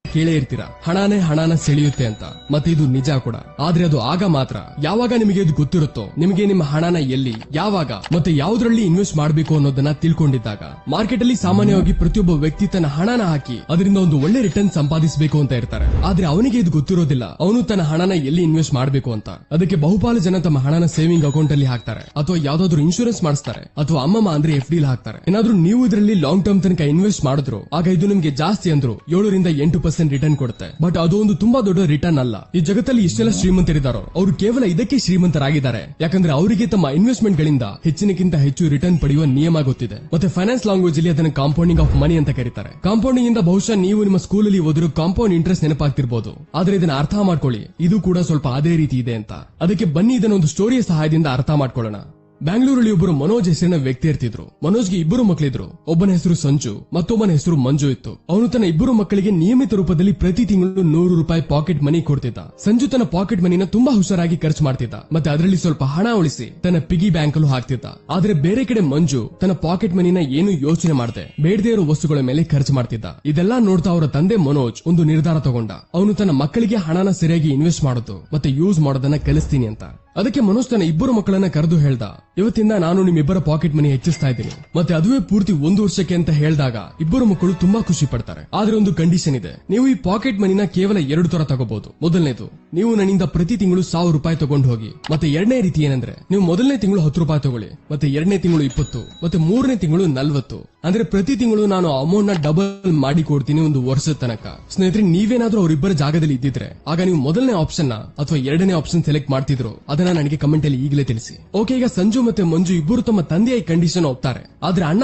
ಕೇಳೇ ಇರ್ತೀರಾ, ಹಣಾನ ಸೆಳೆಯುತ್ತೆ ಅಂತ. ಮತ್ತೆ ಇದು ನಿಜ ಕೂಡ. ಆದ್ರೆ ಅದು ಆಗ ಮಾತ್ರ ಯಾವಾಗ ನಿಮಗೆ ಇದು ಗೊತ್ತಿರುತ್ತೋ, ನಿಮಗೆ ನಿಮ್ಮ ಹಣನ ಎಲ್ಲಿ, ಯಾವಾಗ ಮತ್ತೆ ಯಾವ್ದ್ರಲ್ಲಿ ಇನ್ವೆಸ್ಟ್ ಮಾಡಬೇಕು ಅನ್ನೋದನ್ನ ತಿಳ್ಕೊಂಡಿದ್ದಾಗ. ಮಾರ್ಕೆಟ್ ಅಲ್ಲಿ ಸಾಮಾನ್ಯವಾಗಿ ಪ್ರತಿಯೊಬ್ಬ ವ್ಯಕ್ತಿ ತನ್ನ ಹಣನ ಹಾಕಿ ಅದರಿಂದ ಒಂದು ಒಳ್ಳೆ ರಿಟರ್ನ್ ಸಂಪಾದಿಸಬೇಕು ಅಂತ ಇರ್ತಾರೆ. ಆದ್ರೆ ಅವನಿಗೆ ಇದು ಗೊತ್ತಿರೋದಿಲ್ಲ, ಅವನು ತನ್ನ ಹಣನ ಎಲ್ಲಿ ಇನ್ವೆಸ್ಟ್ ಮಾಡಬೇಕು ಅಂತ. ಅದಕ್ಕೆ ಬಹುಪಾಲು ಜನ ತಮ್ಮ ಹಣನ ಸೇವಿಂಗ್ ಅಕೌಂಟ್ ಅಲ್ಲಿ ಹಾಕ್ತಾರೆ, ಅಥವಾ ಯಾವ್ದಾದ್ರು ಇನ್ಶೂರೆನ್ಸ್ ಮಾಡಿಸ್ತಾರೆ, ಅಥವಾ ಅಮ್ಮಮ್ಮ ಅಂದ್ರೆ FD ಹಾಕ್ತಾರೆ. ಏನಾದ್ರೂ ನೀವು ಇದರಲ್ಲಿ ಲಾಂಗ್ ಟರ್ಮ್ ತನಕ ಇನ್ವೆಸ್ಟ್ ಮಾಡಿದ್ರು, ಆಗ ಇದು ನಿಮ್ಗೆ ಜಾಸ್ತಿ ಅಂದ್ರು 7 ರಿಂದ 8% ರಿಟರ್ನ್ ಕೊಡುತ್ತೆ. ಬಟ್ ಅದು ಒಂದು ತುಂಬಾ ದೊಡ್ಡ ರಿಟರ್ನ್ ಅಲ್ಲ. ಈ ಜಗತ್ತಲ್ಲಿ ಇಷ್ಟೆಲ್ಲ ಶ್ರೀಮಂತರಿದ್ದಾರೋ ಅವರು ಕೇವಲ ಇದಕ್ಕೆ ಶ್ರೀಮಂತರಾಗಿದ್ದಾರೆ ಯಾಕಂದ್ರೆ ಅವರಿಗೆ ತಮ್ಮ ಇನ್ವೆಸ್ಟ್ಮೆಂಟ್ ಗಳಿಂದ ಹೆಚ್ಚಿನಕ್ಕಿಂತ ಹೆಚ್ಚು ರಿಟರ್ನ್ ಪಡೆಯುವ ನಿಯಮ ಗೊತ್ತಿದೆ. ಮತ್ತೆ ಫೈನಾನ್ಸ್ ಲ್ಯಾಂಗ್ವೇಜ್ ಅಲ್ಲಿ ಅದನ್ನು ಕಾಂಪೌಂಡಿಂಗ್ ಆಫ್ ಮನಿ ಅಂತ ಕರೀತಾರೆ. ಕಾಂಪೌಂಡಿಂಗ್ ಇಂದ ಬಹುಶಃ ನೀವು ನಿಮ್ಮ ಸ್ಕೂಲಲ್ಲಿ ಓದಿರೋ ಕಾಂಪೌಂಡ್ ಇಂಟ್ರೆಸ್ಟ್ ನೆನಪಾಗ್ತಿರ್ಬೋದು. ಆದ್ರೆ ಇದನ್ನ ಅರ್ಥ ಮಾಡ್ಕೊಳ್ಳಿ, ಇದು ಕೂಡ ಸ್ವಲ್ಪ ಅದೇ ರೀತಿ ಇದೆ ಅಂತ. ಅದಕ್ಕೆ ಬನ್ನಿ ಇದನ್ನ ಒಂದು ಸ್ಟೋರಿಯ ಸಹಾಯದಿಂದ ಅರ್ಥ ಮಾಡ್ಕೊಳ್ಳೋಣ. ಬ್ಯಾಂಗ್ಳೂರಲ್ಲಿ ಒಬ್ಬರು ಮನೋಜ್ ಹೆಸರಿನ ವ್ಯಕ್ತಿ ಇರ್ತಿದ್ರು. ಮನೋಜ್ಗೆ 2 ಮಕ್ಕಳಿದ್ರು. ಒಬ್ಬನ ಹೆಸರು ಸಂಜು, ಮತ್ತೊಬ್ಬನ ಹೆಸರು ಮಂಜು ಇತ್ತು. ಅವನು ತನ್ನ 2 ಮಕ್ಕಳಿಗೆ ನಿಯಮಿತ ರೂಪದಲ್ಲಿ ಪ್ರತಿ ತಿಂಗಳು ₹100 ಪಾಕೆಟ್ ಮನಿ ಕೊಡ್ತಿದ್ದ. ಸಂಜು ತನ್ನ ಪಾಕೆಟ್ ಮನಿನ ತುಂಬಾ ಹುಷಾರಾಗಿ ಖರ್ಚು ಮಾಡ್ತಿದ್ದ, ಮತ್ತೆ ಅದರಲ್ಲಿ ಸ್ವಲ್ಪ ಹಣ ಉಳಿಸಿ ತನ್ನ ಪಿಗಿ ಬ್ಯಾಂಕ್ ಅಲ್ಲೂ ಹಾಕ್ತಿದ್ದ. ಆದ್ರೆ ಬೇರೆ ಕಡೆ ಮಂಜು ತನ್ನ ಪಾಕೆಟ್ ಮನಿನ ಏನು ಯೋಚನೆ ಮಾಡದೆ ಬೇಡದೇ ಇರೋ ವಸ್ತುಗಳ ಮೇಲೆ ಖರ್ಚು ಮಾಡ್ತಿದ್ದ. ಇದೆಲ್ಲಾ ನೋಡ್ತಾ ಅವರ ತಂದೆ ಮನೋಜ್ ಒಂದು ನಿರ್ಧಾರ ತಗೊಂಡ. ಅವನು ತನ್ನ ಮಕ್ಕಳಿಗೆ ಹಣನ ಸರಿಯಾಗಿ ಇನ್ವೆಸ್ಟ್ ಮಾಡೋದು ಮತ್ತೆ ಯೂಸ್ ಮಾಡೋದನ್ನ ಕಲಿಸ್ತೀನಿ ಅಂತ. ಅದಕ್ಕೆ ಮನೋಜ್ ತನ್ನ 2 ಮಕ್ಕಳನ್ನ ಕರೆದು ಹೇಳ್ದ, ಇವತ್ತಿಂದ ನಾನು ನಿಮ್ಮಿಬ್ಬರ ಪಾಕೆಟ್ ಮನಿ ಹೆಚ್ಚಿಸ್ತಾ ಇದ್ದೀನಿ, ಮತ್ತೆ ಅದುವೇ ಪೂರ್ತಿ 1 ವರ್ಷಕ್ಕೆ ಅಂತ ಹೇಳಿದಾಗ 2 ಮಕ್ಕಳು ತುಂಬಾ ಖುಷಿ ಪಡ್ತಾರೆ. ಆದ್ರೆ ಒಂದು ಕಂಡೀಷನ್ ಇದೆ, ನೀವು ಈ ಪಾಕೆಟ್ ಮನಿನ ಕೇವಲ 2 ತರ ತಗೋಬಹುದು. ಮೊದಲನೇದು, ನೀವು ನನ್ನಿಂದ ಪ್ರತಿ ತಿಂಗಳು ₹1,000 ತಗೊಂಡು ಹೋಗಿ. ಮತ್ತೆ ಎರಡನೇ ರೀತಿ ಏನಂದ್ರೆ, ನೀವು ಮೊದಲನೇ ತಿಂಗಳು ₹10 ತಗೊಳ್ಳಿ, ಮತ್ತೆ ಎರಡನೇ ತಿಂಗಳು 20, ಮತ್ತೆ ಮೂರನೇ ತಿಂಗಳು 40. ಅಂದ್ರೆ ಪ್ರತಿ ತಿಂಗಳು ನಾನು ಅಮೌಂಟ್ ನ ಡಬಲ್ ಮಾಡಿ ಕೊಡ್ತೀನಿ 1 ವರ್ಷದ ತನಕ. ಸ್ನೇಹಿತರೆ, ನೀವೇನಾದ್ರೂ ಅವರಿಬ್ಬರ ಜಾಗದಲ್ಲಿ ಇದ್ದಿದ್ರೆ ಆಗ ನೀವು ಮೊದಲನೇ ಆಪ್ಷನ್ ಅಥವಾ ಎರಡನೇ ಆಪ್ಷನ್ ಸೆಲೆಕ್ಟ್ ಮಾಡ್ತಿದ್ರು, ಅದನ್ನ ನನಗೆ ಕಮೆಂಟ್ ಅಲ್ಲಿ ಈಗಲೇ ತಿಳಿಸಿ. ಓಕೆ, ಈಗ ಸಂಜು ಮತ್ತೆ ಮಂಜು ಇಬ್ಬರು ತಮ್ಮ ತಂದೆಯ ಕಂಡೀಷನ್ ಒಪ್ತಾರೆ. ಆದ್ರೆ ಅಣ್ಣ